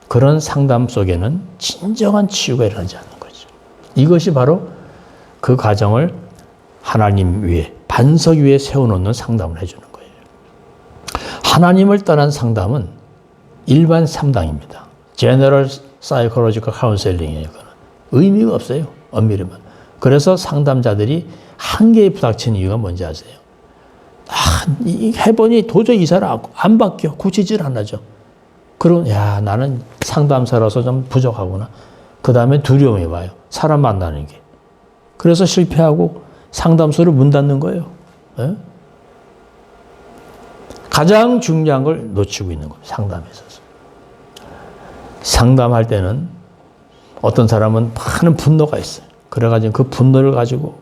그런 상담 속에는 진정한 치유가 일어나지 않는 거죠. 이것이 바로 그 가정을 하나님 위에, 반석 위에 세워놓는 상담을 해주는 거예요. 하나님을 떠난 상담은 일반 상담입니다. General Psychological Counseling이에요. 의미가 없어요. 엄밀히만. 그래서 상담자들이 한계에 부닥치는 이유가 뭔지 아세요? 해보니 도저히 이 사람 안 바뀌어. 고치질 않아죠. 그럼 나는 상담사라서 좀 부족하구나. 그 다음에 두려움이 와요. 사람 만나는 게. 그래서 실패하고 상담소를 문 닫는 거예요. 네? 가장 중요한 걸 놓치고 있는 겁니다. 상담에 있어서. 상담할 때는 어떤 사람은 많은 분노가 있어요. 그래가지고 그 분노를 가지고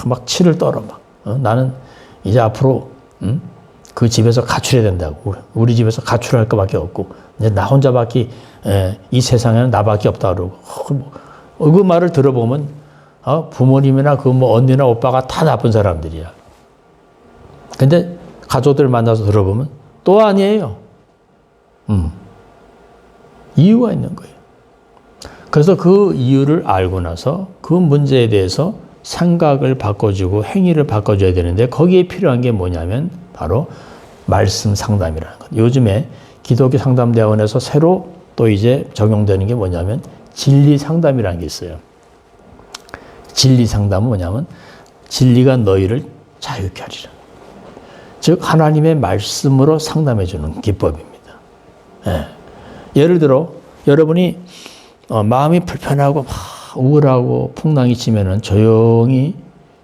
막 치를 떨어 막. 나는 이제 앞으로 그 집에서 가출해야 된다고. 우리 집에서 가출할 것밖에 없고 이제 나 혼자밖에 이 세상에는 나밖에 없다 그러고 그 말을 들어보면 부모님이나 그 뭐 언니나 오빠가 다 나쁜 사람들이야. 근데 가족들 만나서 들어보면 또 아니에요. 이유가 있는 거예요. 그래서 그 이유를 알고 나서 그 문제에 대해서 생각을 바꿔주고 행위를 바꿔줘야 되는데 거기에 필요한 게 뭐냐면 바로 말씀 상담이라는 것. 요즘에 기독교 상담대원에서 새로 또 이제 적용되는 게 뭐냐면 진리 상담이라는 게 있어요. 진리 상담은 뭐냐면 진리가 너희를 자유케 하리라. 즉 하나님의 말씀으로 상담해 주는 기법입니다. 예를 들어 여러분이 마음이 불편하고 막 우울하고 풍랑이 치면은 조용히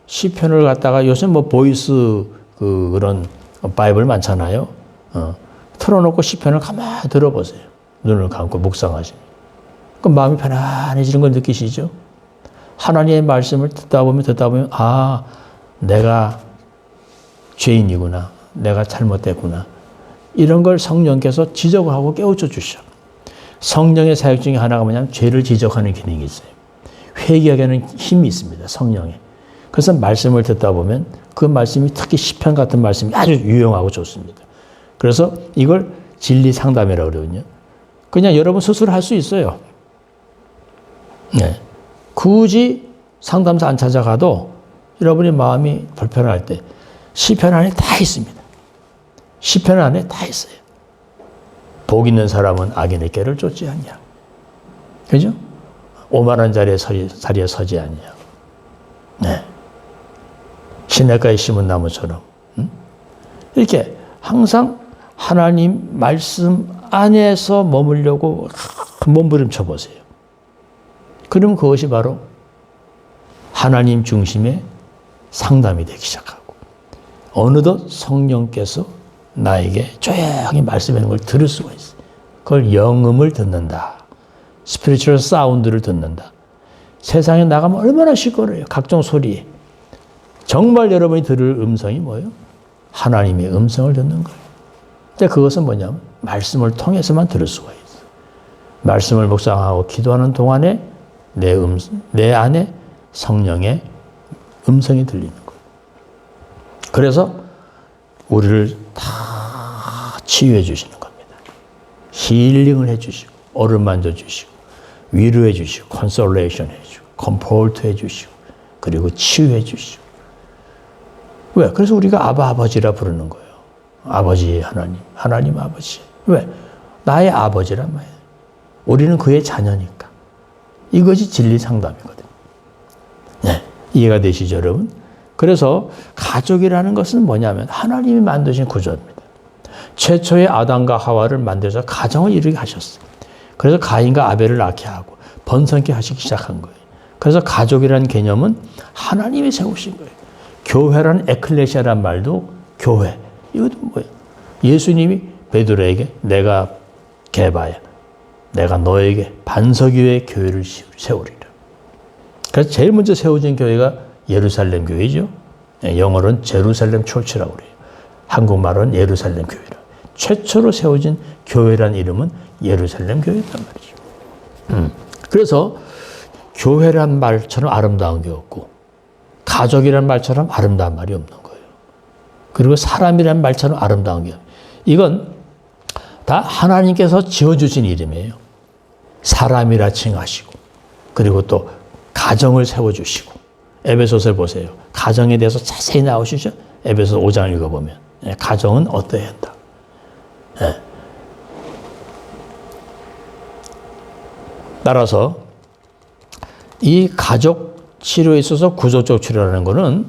시편을 갖다가 요새 뭐 보이스 그런 바이블 많잖아요. 틀어놓고 시편을 가만히 들어보세요. 눈을 감고 묵상하시면. 그럼 마음이 편안해지는 걸 느끼시죠? 하나님의 말씀을 듣다 보면 내가 죄인이구나. 내가 잘못됐구나. 이런 걸 성령께서 지적을 하고 깨우쳐 주셔. 성령의 사역 중에 하나가 뭐냐면 죄를 지적하는 기능이 있어요. 회개하게 하는 힘이 있습니다. 성령에. 그래서 말씀을 듣다 보면 그 말씀이 특히 시편 같은 말씀이 아주 유용하고 좋습니다. 그래서 이걸 진리 상담이라고 그러거든요. 그냥 여러분 스스로 할 수 있어요. 네. 굳이 상담사 안 찾아가도 여러분의 마음이 불편할 때 시편 안에 다 있습니다. 시편 안에 다 있어요. 복 있는 사람은 악인의 꾀를 쫓지 않냐. 그죠? 오만한 자리에 서지 않냐. 네. 시냇가에 심은 나무처럼. 이렇게 항상 하나님 말씀 안에서 머물려고 몸부림쳐 보세요. 그러면 그것이 바로 하나님 중심의 상담이 되기 시작하고 어느덧 성령께서 나에게 조용히 말씀하는 걸 들을 수가 있어요. 그걸 영음을 듣는다. 스피리추얼 사운드를 듣는다. 세상에 나가면 얼마나 시끄러워요. 각종 소리에. 정말 여러분이 들을 음성이 뭐예요? 하나님의 음성을 듣는 거예요. 근데 그것은 뭐냐면 말씀을 통해서만 들을 수가 있어요. 말씀을 묵상하고 기도하는 동안에 내 안에 성령의 음성이 들리는 거예요. 그래서 우리를 다 치유해 주시는 겁니다. 힐링을 해 주시고 어루만져 주시고 위로해 주시고 컨솔레이션 해 주시고 컴포트 해 주시고 그리고 치유해 주시고. 왜? 그래서 우리가 아버지라 부르는 거예요. 아버지 하나님, 하나님 아버지. 왜? 나의 아버지란 말이에요. 우리는 그의 자녀니까. 이것이 진리 상담이거든요. 네, 이해가 되시죠, 여러분? 그래서 가족이라는 것은 뭐냐면 하나님이 만드신 구조입니다. 최초의 아담과 하와를 만들어서 가정을 이루게 하셨어요. 그래서 가인과 아벨을 낳게 하고 번성케 하시기 시작한 거예요. 그래서 가족이라는 개념은 하나님이 세우신 거예요. 교회라는 에클레시아란 말도 교회. 이것도 뭐예요? 예수님이 베드로에게 내가 개바야. 내가 너에게 반석 위에 교회를 세우리라. 그래서 제일 먼저 세워진 교회가 예루살렘 교회죠. 영어로는 제루살렘 초치라고 그래요. 한국말은 예루살렘 교회라. 최초로 세워진 교회란 이름은 예루살렘 교회란 말이죠. 그래서 교회란 말처럼 아름다운 게 없고 가족이란 말처럼 아름다운 말이 없는 거예요. 그리고 사람이란 말처럼 아름다운 게 없어요. 이건 다 하나님께서 지어주신 이름이에요. 사람이라 칭하시고 그리고 또 가정을 세워주시고 에베소서를 보세요. 가정에 대해서 자세히 나오시죠. 에베소 5장 읽어보면 가정은 어떠해야 한다. 네. 따라서 이 가족 치료에 있어서 구조적 치료라는 것은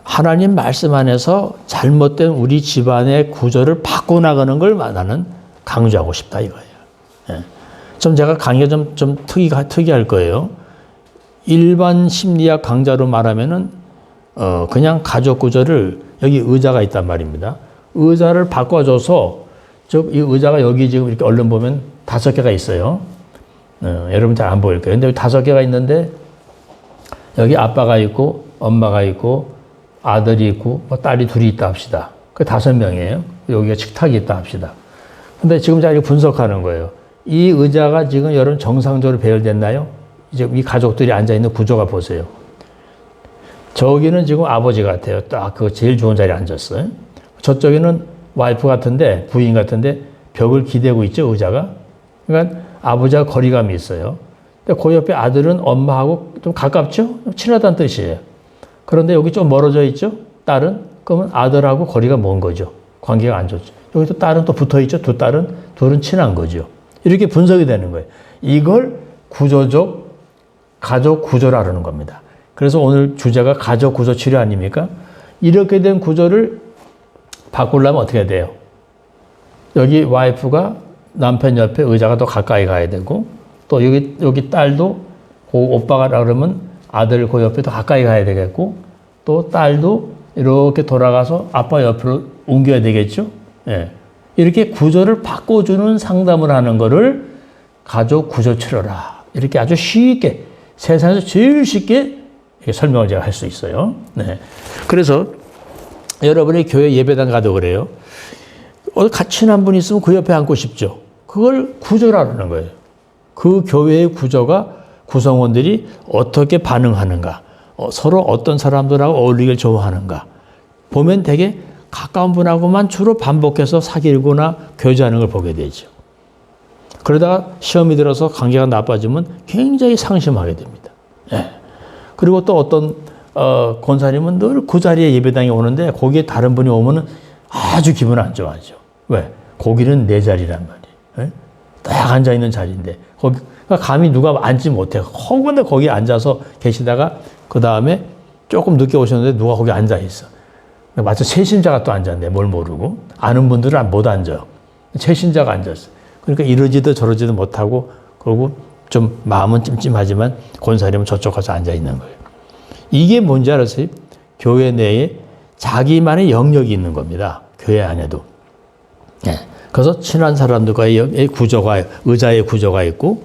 하나님 말씀 안에서 잘못된 우리 집안의 구조를 바꿔나가는 걸 나는 강조하고 싶다 이거예요. 예. 좀 제가 강의가 좀 특이할 거예요. 일반 심리학 강좌로 말하면은 그냥 가족 구조를 여기 의자가 있단 말입니다. 의자를 바꿔줘서 이 의자가 여기 지금 이렇게 얼른 보면 5개가 있어요. 여러분 잘 안 보일 거예요. 근데 여기 5개가 있는데 여기 아빠가 있고 엄마가 있고 아들이 있고 딸이 둘이 있다 합시다. 그 5명이에요. 여기가 식탁이 있다 합시다. 근데 지금 제가 이렇게 분석하는 거예요. 이 의자가 지금 여러분 정상적으로 배열됐나요? 이제 이 가족들이 앉아있는 구조가 보세요. 저기는 지금 아버지 같아요. 딱 그 제일 좋은 자리에 앉았어요. 저쪽에는 와이프 같은데 부인 같은데 벽을 기대고 있죠, 의자가. 그러니까 아버지와 거리감이 있어요. 근데 그 옆에 아들은 엄마하고 좀 가깝죠? 친하다는 뜻이에요. 그런데 여기 좀 멀어져 있죠? 딸은? 그러면 아들하고 거리가 먼 거죠. 관계가 안 좋죠. 여기 또 딸은 또 붙어 있죠? 둘은 친한 거죠. 이렇게 분석이 되는 거예요. 이걸 구조적 가족 구조라 그러는 겁니다. 그래서 오늘 주제가 가족 구조 치료 아닙니까? 이렇게 된 구조를 바꾸려면 어떻게 돼요? 여기 와이프가 남편 옆에 의자가 더 가까이 가야 되고 또 여기 딸도 그 오빠가 그러면 아들 그 옆에 더 가까이 가야 되겠고 또 딸도 이렇게 돌아가서 아빠 옆으로 옮겨야 되겠죠. 예. 이렇게 구조를 바꿔주는 상담을 하는 거를 가족 구조 치료라. 이렇게 아주 쉽게 세상에서 제일 쉽게 설명을 제가 할 수 있어요. 네. 그래서 여러분이 교회 예배당 가도 그래요. 친한 분이 있으면 그 옆에 앉고 싶죠. 그걸 구조라는 거예요. 그 교회의 구조가 구성원들이 어떻게 반응하는가, 서로 어떤 사람들하고 어울리길 좋아하는가. 보면 되게 가까운 분하고만 주로 반복해서 사귀거나 교제하는 걸 보게 되죠. 그러다가 시험이 들어서 관계가 나빠지면 굉장히 상심하게 됩니다. 예. 그리고 또 어떤 권사님은 늘 그 자리에 예배당에 오는데 거기에 다른 분이 오면은 아주 기분 안 좋아하죠. 왜? 거기는 내 자리란 말이에요. 예? 딱 앉아있는 자리인데 거기 감히 누가 앉지 못해요. 근데 거기 앉아서 계시다가 그 다음에 조금 늦게 오셨는데 누가 거기 앉아있어. 마치 최신자가 또 앉았네. 뭘 모르고. 아는 분들은 못 앉아요. 최신자가 앉았어. 그러니까 이러지도 저러지도 못하고 그리고 좀 마음은 찜찜하지만 권사님은 저쪽 가서 앉아 있는 거예요. 이게 뭔지 알았어요? 교회 내에 자기만의 영역이 있는 겁니다. 교회 안에도. 네. 그래서 친한 사람들과의 구조가, 의자의 구조가 있고,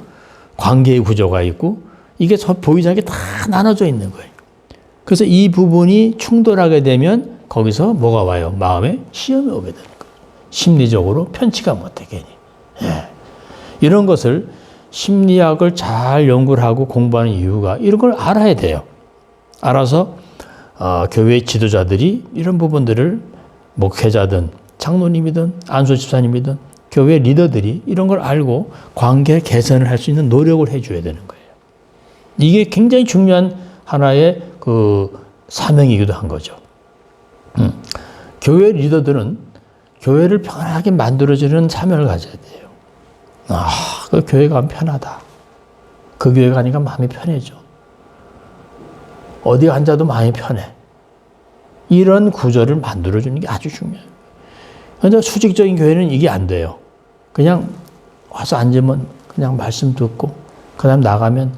관계의 구조가 있고, 이게 보이지 않게 다 나눠져 있는 거예요. 그래서 이 부분이 충돌하게 되면 거기서 뭐가 와요? 마음에 시험이 오게 되는 거예요. 심리적으로 편치가 못해, 괜히. 예. 이런 것을 심리학을 잘 연구를 하고 공부하는 이유가 이런 걸 알아야 돼요. 알아서 교회 지도자들이 이런 부분들을 목회자든 장로님이든 안수 집사님이든 교회 리더들이 이런 걸 알고 관계 개선을 할 수 있는 노력을 해줘야 되는 거예요. 이게 굉장히 중요한 하나의 그 사명이기도 한 거죠. 교회 리더들은 교회를 편하게 만들어주는 사명을 가져야 돼요. 그 교회 가면 편하다. 그 교회 가니까 마음이 편해져. 어디 앉아도 마음이 편해. 이런 구조를 만들어주는 게 아주 중요해요. 그런데 수직적인 교회는 이게 안 돼요. 그냥 와서 앉으면 그냥 말씀 듣고 그 다음 나가면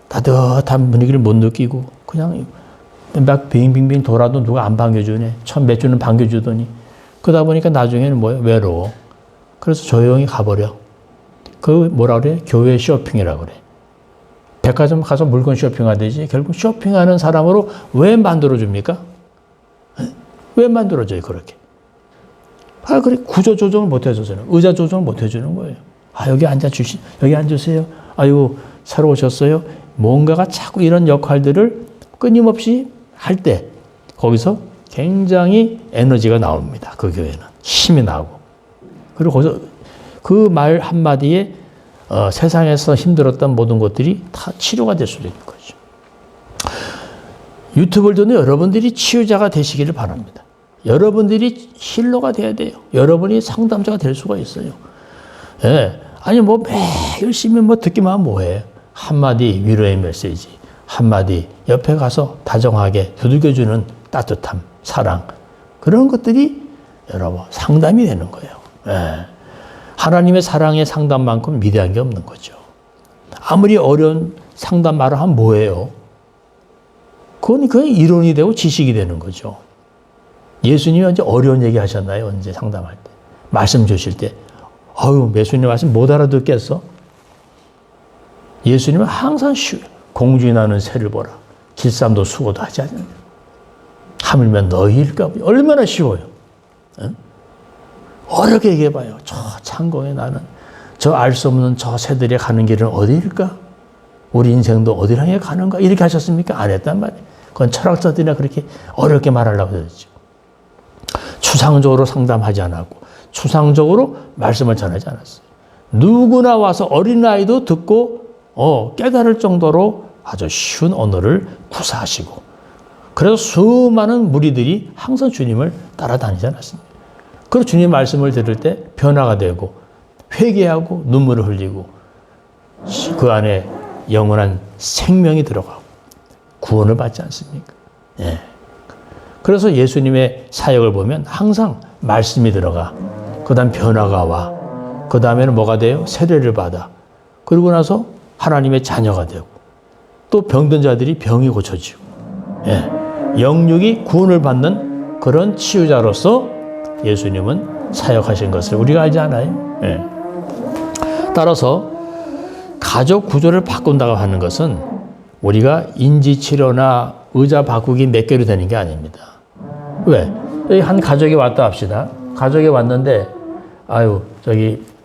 따뜻한 분위기를 못 느끼고 그냥 막 빙빙빙 돌아도 누가 안 반겨주네. 처음 몇 주는 반겨주더니 그러다 보니까 나중에는 뭐예요? 외로워. 그래서 조용히 가버려. 그 뭐라 그래? 교회 쇼핑이라고 그래. 백화점 가서 물건 쇼핑하듯이 결국 쇼핑하는 사람으로 왜 만들어줍니까? 왜 만들어줘요, 그렇게? 그래, 구조 조정을 못 해줘서는, 의자 조정을 못 해주는 거예요. 여기 여기 앉으세요. 아이고, 새로 오셨어요. 뭔가가 자꾸 이런 역할들을 끊임없이 할 때, 거기서 굉장히 에너지가 나옵니다. 그 교회는. 힘이 나고. 그리고 거기서 그 말 한마디에 세상에서 힘들었던 모든 것들이 다 치료가 될 수도 있는 거죠. 유튜브를 듣는 여러분들이 치유자가 되시기를 바랍니다. 여러분들이 힐러가 돼야 돼요. 여러분이 상담자가 될 수가 있어요. 예. 아니, 열심히 듣기만 하면 뭐해. 한마디 위로의 메시지, 한마디 옆에 가서 다정하게 두들겨주는 따뜻함, 사랑. 그런 것들이 여러분 상담이 되는 거예요. 예. 하나님의 사랑의 상담만큼 위대한 게 없는 거죠. 아무리 어려운 상담 말을 하면 뭐예요? 그건 그냥 이론이 되고 지식이 되는 거죠. 예수님이 언제 어려운 얘기 하셨나요? 언제 상담할 때? 말씀 주실 때. 예수님 말씀 못 알아듣겠어? 예수님은 항상 쉬워요. 공중에 나는 새를 보라. 길쌈도 수고도 하지 않느냐. 하물며 너희일까? 얼마나 쉬워요. 응? 어렵게 얘기해봐요. 저 창공에 나는 저 알 수 없는 저 새들이 가는 길은 어디일까? 우리 인생도 어디를 향해 가는가? 이렇게 하셨습니까? 안 했단 말이에요. 그건 철학자들이나 그렇게 어렵게 말하려고 그러죠. 추상적으로 상담하지 않았고 추상적으로 말씀을 전하지 않았어요. 누구나 와서 어린아이도 듣고 깨달을 정도로 아주 쉬운 언어를 구사하시고 그래서 수많은 무리들이 항상 주님을 따라다니지 않았습니다. 그리고 주님 말씀을 들을 때 변화가 되고 회개하고 눈물을 흘리고 그 안에 영원한 생명이 들어가고 구원을 받지 않습니까? 예. 그래서 예수님의 사역을 보면 항상 말씀이 들어가. 그 다음 변화가 와. 그 다음에는 뭐가 돼요? 세례를 받아. 그러고 나서 하나님의 자녀가 되고 또 병든 자들이 병이 고쳐지고 예. 영육이 구원을 받는 그런 치유자로서 예수님은 사역하신 것을 우리가 알지 않아요? 예. 따라서 가족 구조를 바꾼다고 하는 것은 우리가 인지치료나 의자 바꾸기 몇 개로 되는 게 아닙니다. 왜? 여기 한 가족이 왔다 합시다. 가족이 왔는데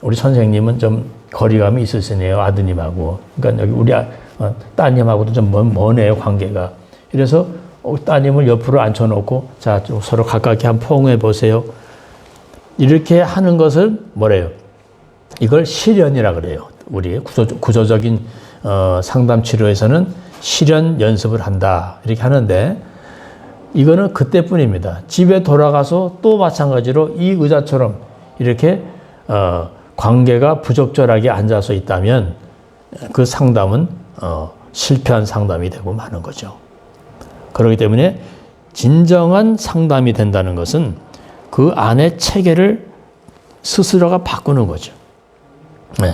우리 선생님은 좀 거리감이 있으시네요. 아드님하고. 그러니까 여기 우리 따님하고도 좀 머네요, 관계가. 그래서 따님을 옆으로 앉혀놓고 자, 서로 가깝게 한번 포옹해 보세요. 이렇게 하는 것을 뭐래요? 이걸 실연이라 그래요. 우리 구조적인 상담 치료에서는 실연 연습을 한다. 이렇게 하는데 이거는 그때뿐입니다. 집에 돌아가서 또 마찬가지로 이 의자처럼 이렇게 관계가 부적절하게 앉아서 있다면 그 상담은 실패한 상담이 되고 마는 거죠. 그렇기 때문에 진정한 상담이 된다는 것은 그 안의 체계를 스스로가 바꾸는 거죠. 네.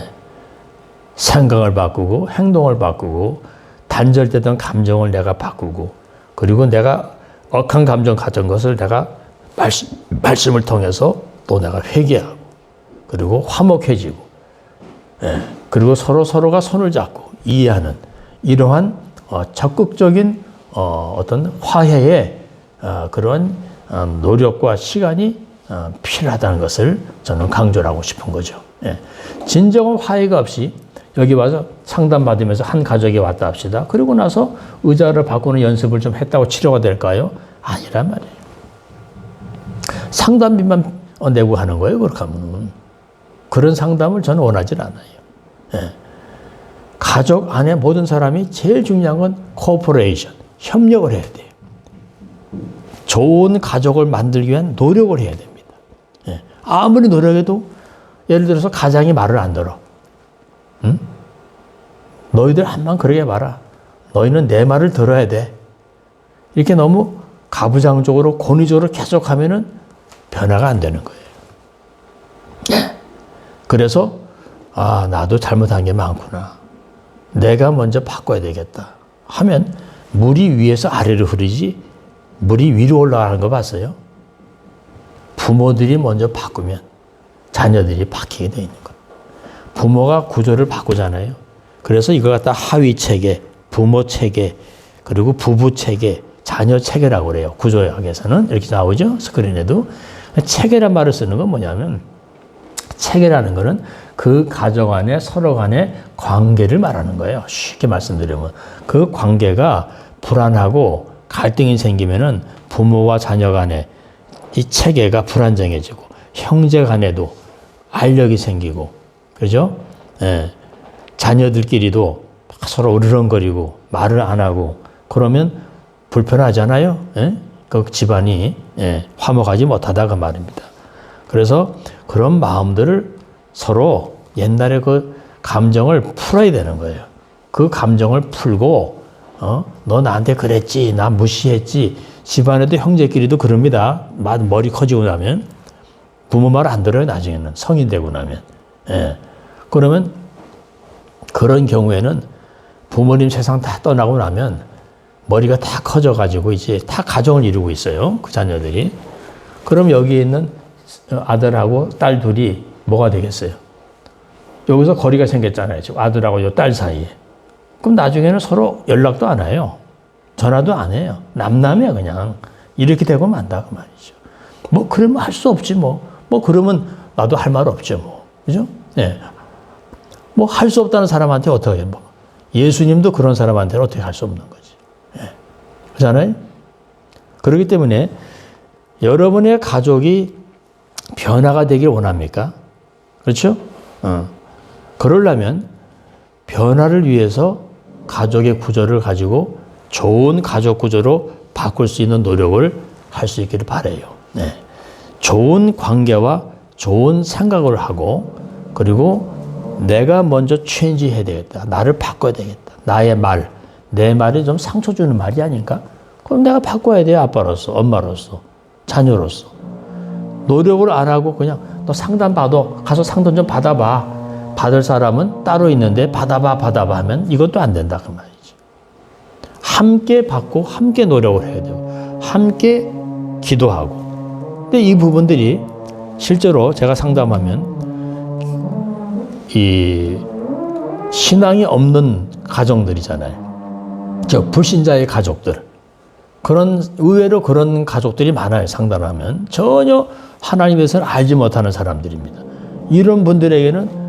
생각을 바꾸고 행동을 바꾸고 단절되던 감정을 내가 바꾸고 그리고 내가 억한 감정 가진 것을 내가 말씀을 통해서 또 내가 회개하고 그리고 화목해지고 그리고 서로가 손을 잡고 이해하는 이러한 적극적인 어떤 화해의 그런 노력과 시간이 필요하다는 것을 저는 강조를 하고 싶은 거죠. 진정한 화해가 없이 여기 와서 상담받으면서 한 가족이 왔다 합시다. 그리고 나서 의자를 바꾸는 연습을 좀 했다고 치료가 될까요? 아니란 말이에요. 상담비만 내고 하는 거예요. 그렇게 하면. 그런 상담을 저는 원하지 않아요. 가족 안에 모든 사람이 제일 중요한 건 코퍼레이션, 협력을 해야 돼요. 좋은 가족을 만들기 위한 노력을 해야 됩니다. 아무리 노력해도 예를 들어서 가장이 말을 안 들어. 응? 너희들 한번 그러게 봐라. 너희는 내 말을 들어야 돼. 이렇게 너무 가부장적으로 권위적으로 계속하면은 변화가 안 되는 거예요. 그래서 나도 잘못한 게 많구나. 내가 먼저 바꿔야 되겠다 하면 물이 위에서 아래로 흐르지 물이 위로 올라가는 거 봤어요? 부모들이 먼저 바꾸면 자녀들이 바뀌게 돼 있는 거예요. 부모가 구조를 바꾸잖아요. 그래서 이걸 갖다 하위 체계, 부모 체계, 그리고 부부 체계, 자녀 체계라고 그래요. 구조학에서는 이렇게 나오죠. 스크린에도. 체계란 말을 쓰는 건 뭐냐면 체계라는 거는 그 가정 안에 서로 간의 관계를 말하는 거예요. 쉽게 말씀드리면 그 관계가 불안하고 갈등이 생기면은 부모와 자녀 간에 이 체계가 불안정해지고 형제 간에도 알력이 생기고 그죠? 자녀들끼리도 서로 으르렁거리고 말을 안 하고 그러면 불편하잖아요. 그 집안이 화목하지 못하다가 말입니다. 그래서 그런 마음들을 서로 옛날에 그 감정을 풀어야 되는 거예요. 그 감정을 풀고 너 나한테 그랬지, 나 무시했지. 집안에도 형제끼리도 그럽니다. 머리 커지고 나면 부모 말 안 들어요. 나중에는 성인 되고 나면. 그러면 그런 경우에는 부모님 세상 다 떠나고 나면 머리가 다 커져가지고 이제 다 가정을 이루고 있어요. 그 자녀들이. 그럼 여기 있는 아들하고 딸 둘이 뭐가 되겠어요? 여기서 거리가 생겼잖아요. 지금 아들하고 이 딸 사이에. 그럼 나중에는 서로 연락도 안 해요. 전화도 안 해요. 남남이야 그냥. 이렇게 되고 만다 그 말이죠. 뭐 그러면 할 수 없지 뭐. 뭐 그러면 나도 할 말 없죠 뭐. 그죠? 뭐 할 수 없다는 사람한테 어떻게 해? 뭐. 예수님도 그런 사람한테는 어떻게 할 수 없는 거지. 그렇잖아요? 그렇기 때문에 여러분의 가족이 변화가 되길 원합니까? 그렇죠? 그러려면 변화를 위해서 가족의 구조를 가지고 좋은 가족 구조로 바꿀 수 있는 노력을 할 수 있기를 바라요. 좋은 관계와 좋은 생각을 하고 그리고 내가 먼저 체인지 해야 되겠다. 나를 바꿔야 되겠다. 나의 말, 내 말이 좀 상처 주는 말이 아닌가? 그럼 내가 바꿔야 돼요. 아빠로서, 엄마로서, 자녀로서. 노력을 안 하고 그냥 너 상담 받아. 가서 상담 좀 받아봐. 받을 사람은 따로 있는데 받아봐 하면 이것도 안 된다 그 말이죠. 함께 받고 함께 노력을 해야 되고 함께 기도하고. 근데 이 부분들이 실제로 제가 상담하면 이 신앙이 없는 가정들이잖아요. 저 불신자의 가족들. 의외로 그런 가족들이 많아요. 상담하면. 전혀 하나님에 대해서는 알지 못하는 사람들입니다. 이런 분들에게는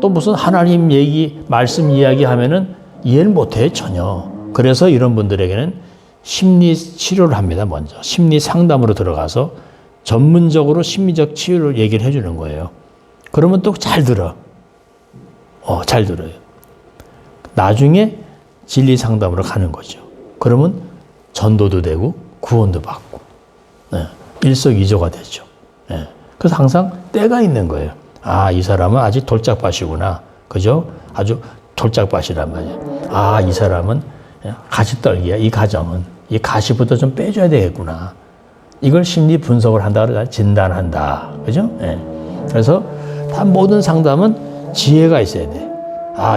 또 무슨 하나님 얘기, 말씀 이야기 하면은 이해를 못해요, 전혀. 그래서 이런 분들에게는 심리 치료를 합니다, 먼저. 심리 상담으로 들어가서 전문적으로 심리적 치유를 얘기를 해주는 거예요. 그러면 또 잘 들어. 잘 들어요. 나중에 진리 상담으로 가는 거죠. 그러면 전도도 되고 구원도 받고 일석이조가 되죠. 그래서 항상 때가 있는 거예요. 이 사람은 아직 돌짝밭이구나. 그죠? 아주 돌짝밭이란 말이에요. 이 사람은 가시떨기야. 이 가정은. 이 가시부터 좀 빼줘야 되겠구나. 이걸 심리 분석을 한다. 그래서 진단한다. 그죠? 그래서 다 모든 상담은 지혜가 있어야 돼.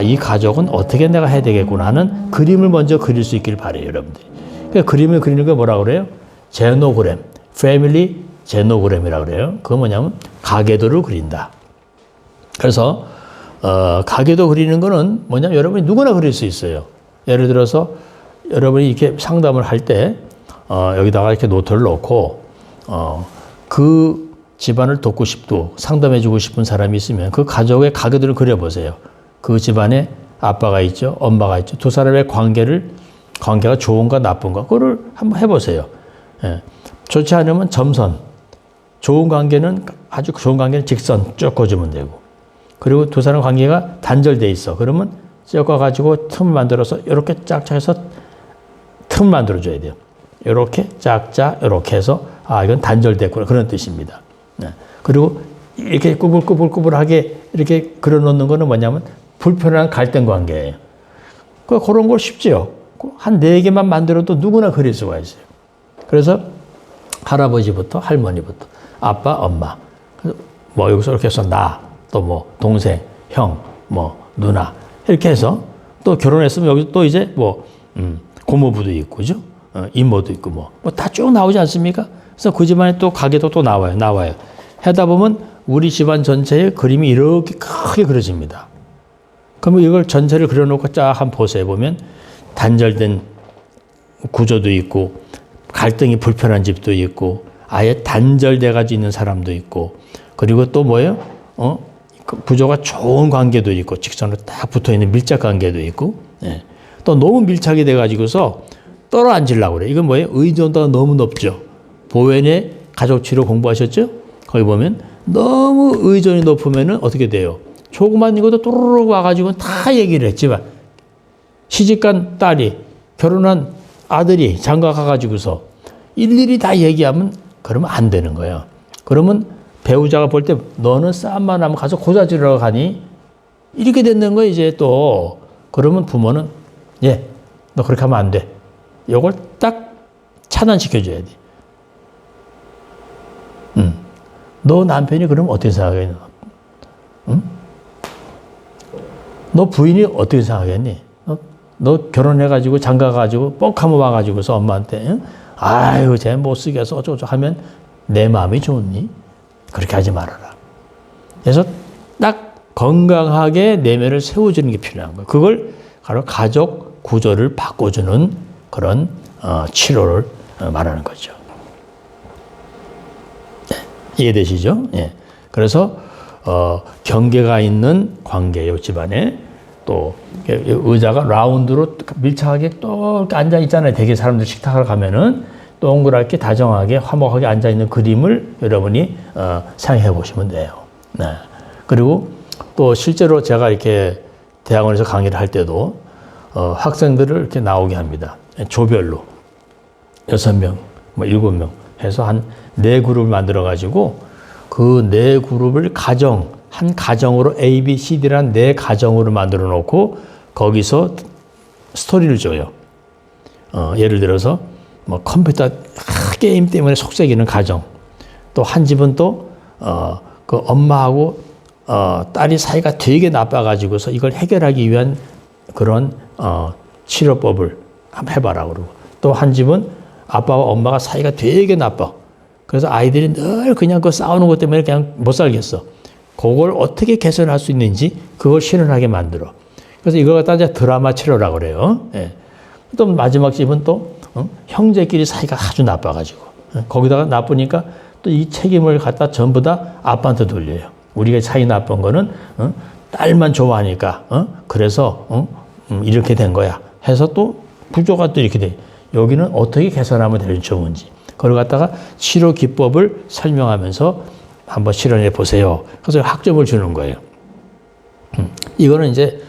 이 가족은 어떻게 내가 해야 되겠구나 하는 그림을 먼저 그릴 수 있길 바래요, 여러분들이. 그러니까 그림을 그리는 게 뭐라고 그래요? 제노그램, 패밀리 제노그램이라고 그래요. 그건 뭐냐면 가계도를 그린다. 그래서 가계도 그리는 거는 뭐냐면 여러분이 누구나 그릴 수 있어요. 예를 들어서 여러분이 이렇게 상담을 할 때 여기다가 이렇게 노트를 놓고 그 집안을 돕고 싶고 상담해주고 싶은 사람이 있으면 그 가족의 가계도를 그려보세요. 그 집안에 아빠가 있죠, 엄마가 있죠. 두 사람의 관계가 좋은가 나쁜가 그거를 한번 해보세요. 예. 좋지 않으면 점선, 아주 좋은 관계는 직선 쭉 그어주면 되고, 그리고 두 사람 관계가 단절돼 있어. 그러면 엮어가지고 틈을 만들어서 이렇게 짝짝 해서 틈을 만들어줘야 돼요. 이렇게 짝짝 이렇게 해서 이건 단절됐구나 그런 뜻입니다. 네. 그리고 이렇게 꾸불꾸불하게 이렇게 그려놓는 거는 뭐냐면 불편한 갈등 관계예요. 그런 걸 쉽지요. 한 4개만 만들어도 누구나 그릴 수가 있어요. 그래서 할아버지부터 할머니부터 아빠, 엄마, 뭐 여기서 이렇게 해서 나, 또 뭐 동생, 형, 뭐 누나 이렇게 해서 또 결혼했으면 여기 또 이제 뭐 고모부도 있고, 그죠? 이모도 있고 뭐 다 쭉 나오지 않습니까? 그래서 그 집안에 또 가게도 또 나와요. 하다 보면 우리 집안 전체의 그림이 이렇게 크게 그려집니다. 그러면 이걸 전체를 그려놓고 쫙 한번 보세요. 보면 단절된 구조도 있고 갈등이 불편한 집도 있고 아예 단절돼가지고 있는 사람도 있고, 그리고 또 뭐예요? 구조가 좋은 관계도 있고 직선으로 딱 붙어있는 밀착 관계도 있고, 예. 또 너무 밀착이 돼가지고서 떨어앉으려고 그래요. 이건 뭐예요? 의존도가 너무 높죠. 보웬의 가족치료 공부하셨죠? 거기 보면 너무 의존이 높으면은 어떻게 돼요? 조그만 이것도 또르르 와가지고 다 얘기를 했지만 시집간 딸이 결혼한 아들이 장가 가가지고서 일일이 다 얘기하면 그러면 안 되는 거예요. 그러면 배우자가 볼 때 너는 싸움만 하면 가서 고자 지르러 가니? 이렇게 되는 거예요, 이제 또. 그러면 부모는 너 그렇게 하면 안 돼. 이걸 딱 차단시켜줘야 돼. 너 남편이 그러면 어떻게 생각하겠니? 너 부인이 어떻게 생각하겠니? 너 결혼해가지고 장가가지고 뻑하면 와가지고서 엄마한테 아유 쟤 못쓰겠어 어쩌고 하면 내 마음이 좋니? 그렇게 하지 말아라. 그래서 딱 건강하게 내면을 세워주는 게 필요한 거예요. 그걸 바로 가족 구조를 바꿔주는 그런 치료를 말하는 거죠. 이해되시죠? 예. 그래서 경계가 있는 관계요 집안에 또 의자가 라운드로 밀착하게 또 앉아 있잖아요. 대개 사람들 식탁을 가면은 동그랗게 다정하게 화목하게 앉아 있는 그림을 여러분이 상상해 보시면 돼요. 네. 그리고 또 실제로 제가 이렇게 대학원에서 강의를 할 때도 학생들을 이렇게 나오게 합니다. 조별로 6명, 뭐 7명 해서 한 4그룹을 만들어 가지고 그 4그룹을 한 가정으로 A, B, C, D라는 4가정으로 만들어 놓고 거기서 스토리를 줘요. 예를 들어서 뭐 컴퓨터 게임 때문에 속썩이는 가정, 또 한 집은 또 그 엄마하고 딸이 사이가 되게 나빠가지고서 이걸 해결하기 위한 그런 치료법을 한번 해봐라 그러고, 또 한 집은 아빠와 엄마가 사이가 되게 나빠. 그래서 아이들이 늘 그냥 그 싸우는 것 때문에 그냥 못 살겠어. 그걸 어떻게 개선할 수 있는지 그걸 실현하게 만들어. 그래서 이걸 갖다 이제 드라마 치료라고 그래요. 예. 또 마지막 집은 또 형제끼리 사이가 아주 나빠가지고 거기다가 나쁘니까 또 이 책임을 갖다 전부 다 아빠한테 돌려요. 우리가 사이 나쁜 거는 딸만 좋아하니까 그래서 이렇게 된 거야 해서 또 구조가 또 이렇게 돼. 여기는 어떻게 개선하면 될지 좋은지 그걸 갖다가 치료 기법을 설명하면서 한번 실현해 보세요. 그래서 학점을 주는 거예요. 이거는 이제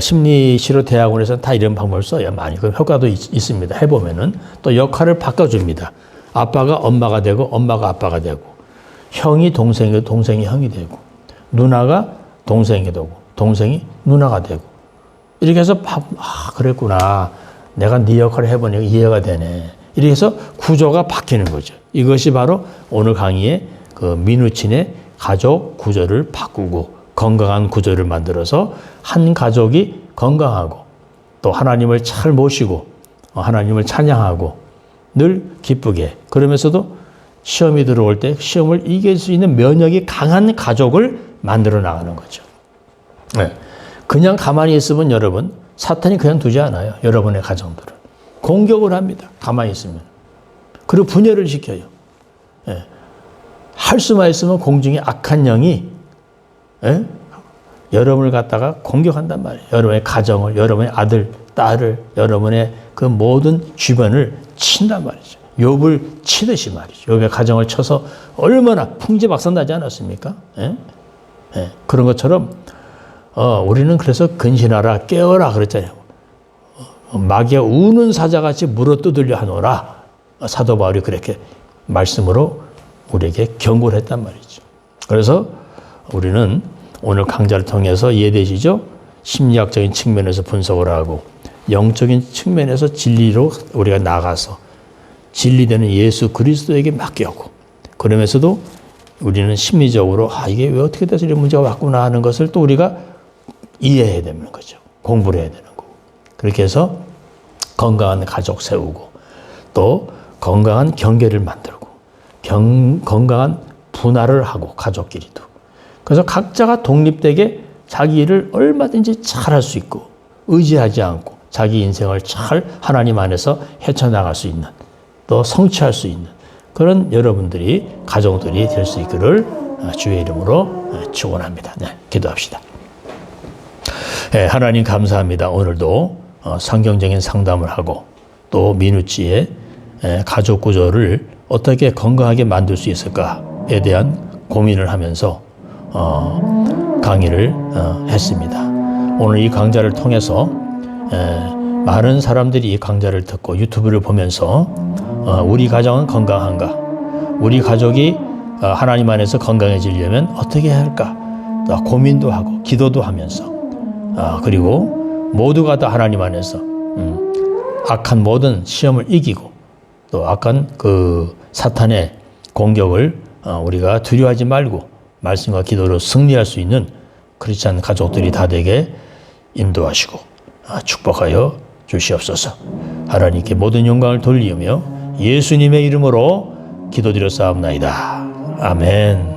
심리치료 대학원에서는 다 이런 방법을 써요. 많이. 그럼 효과도 있습니다. 해보면은 또 역할을 바꿔줍니다. 아빠가 엄마가 되고 엄마가 아빠가 되고 형이 동생이 동생이 형이 되고 누나가 동생이 되고 동생이 누나가 되고 이렇게 해서 그랬구나. 내가 네 역할을 해보니까 이해가 되네. 이렇게 해서 구조가 바뀌는 거죠. 이것이 바로 오늘 강의의 그 민우친의 가족 구조를 바꾸고 건강한 구조를 만들어서 한 가족이 건강하고 또 하나님을 잘 모시고 하나님을 찬양하고 늘 기쁘게, 그러면서도 시험이 들어올 때 시험을 이길 수 있는 면역이 강한 가족을 만들어 나가는 거죠. 네. 그냥 가만히 있으면 여러분, 사탄이 그냥 두지 않아요. 여러분의 가정들을 공격을 합니다. 가만히 있으면. 그리고 분열을 시켜요. 네. 할 수만 있으면 공중에 악한 영이 여러분을 갖다가 공격한단 말이에요. 여러분의 가정을, 여러분의 아들, 딸을, 여러분의 그 모든 주변을 친단 말이죠. 욥을 치듯이 말이죠. 욥의 가정을 쳐서 얼마나 풍지박산나지 않았습니까? 그런 것처럼 우리는 그래서 근신하라, 깨어라 그랬잖아요. 마귀가 우는 사자같이 물어뜯으려 하노라. 사도 바울이 그렇게 말씀으로 우리에게 경고를 했단 말이죠. 그래서 우리는 오늘 강좌를 통해서 이해되시죠? 심리학적인 측면에서 분석을 하고 영적인 측면에서 진리로 우리가 나가서 진리되는 예수 그리스도에게 맡겨고, 그러면서도 우리는 심리적으로 이게 왜 어떻게 돼서 이런 문제가 왔구나 하는 것을 또 우리가 이해해야 되는 거죠. 공부를 해야 되는 거고. 그렇게 해서 건강한 가족 세우고 또 건강한 경계를 만들고 건강한 분할을 하고 가족끼리도. 그래서 각자가 독립되게 자기 일을 얼마든지 잘할 수 있고 의지하지 않고 자기 인생을 잘 하나님 안에서 헤쳐나갈 수 있는, 또 성취할 수 있는 그런 여러분들이, 가정들이 될 수 있기를 주의 이름으로 축원합니다. 네, 기도합시다. 네, 하나님 감사합니다. 오늘도 성경적인 상담을 하고 또 민우치의 가족 구조를 어떻게 건강하게 만들 수 있을까에 대한 고민을 하면서 강의를 했습니다. 오늘 이 강좌를 통해서 많은 사람들이 이 강좌를 듣고 유튜브를 보면서 우리 가정은 건강한가? 우리 가족이 하나님 안에서 건강해지려면 어떻게 해야 할까? 고민도 하고 기도도 하면서 그리고 모두가 다 하나님 안에서 악한 모든 시험을 이기고 또 악한 그 사탄의 공격을 우리가 두려워하지 말고 말씀과 기도로 승리할 수 있는 크리스찬 가족들이 다 되게 인도하시고 축복하여 주시옵소서. 하나님께 모든 영광을 돌리며 예수님의 이름으로 기도드렸사옵나이다. 아멘.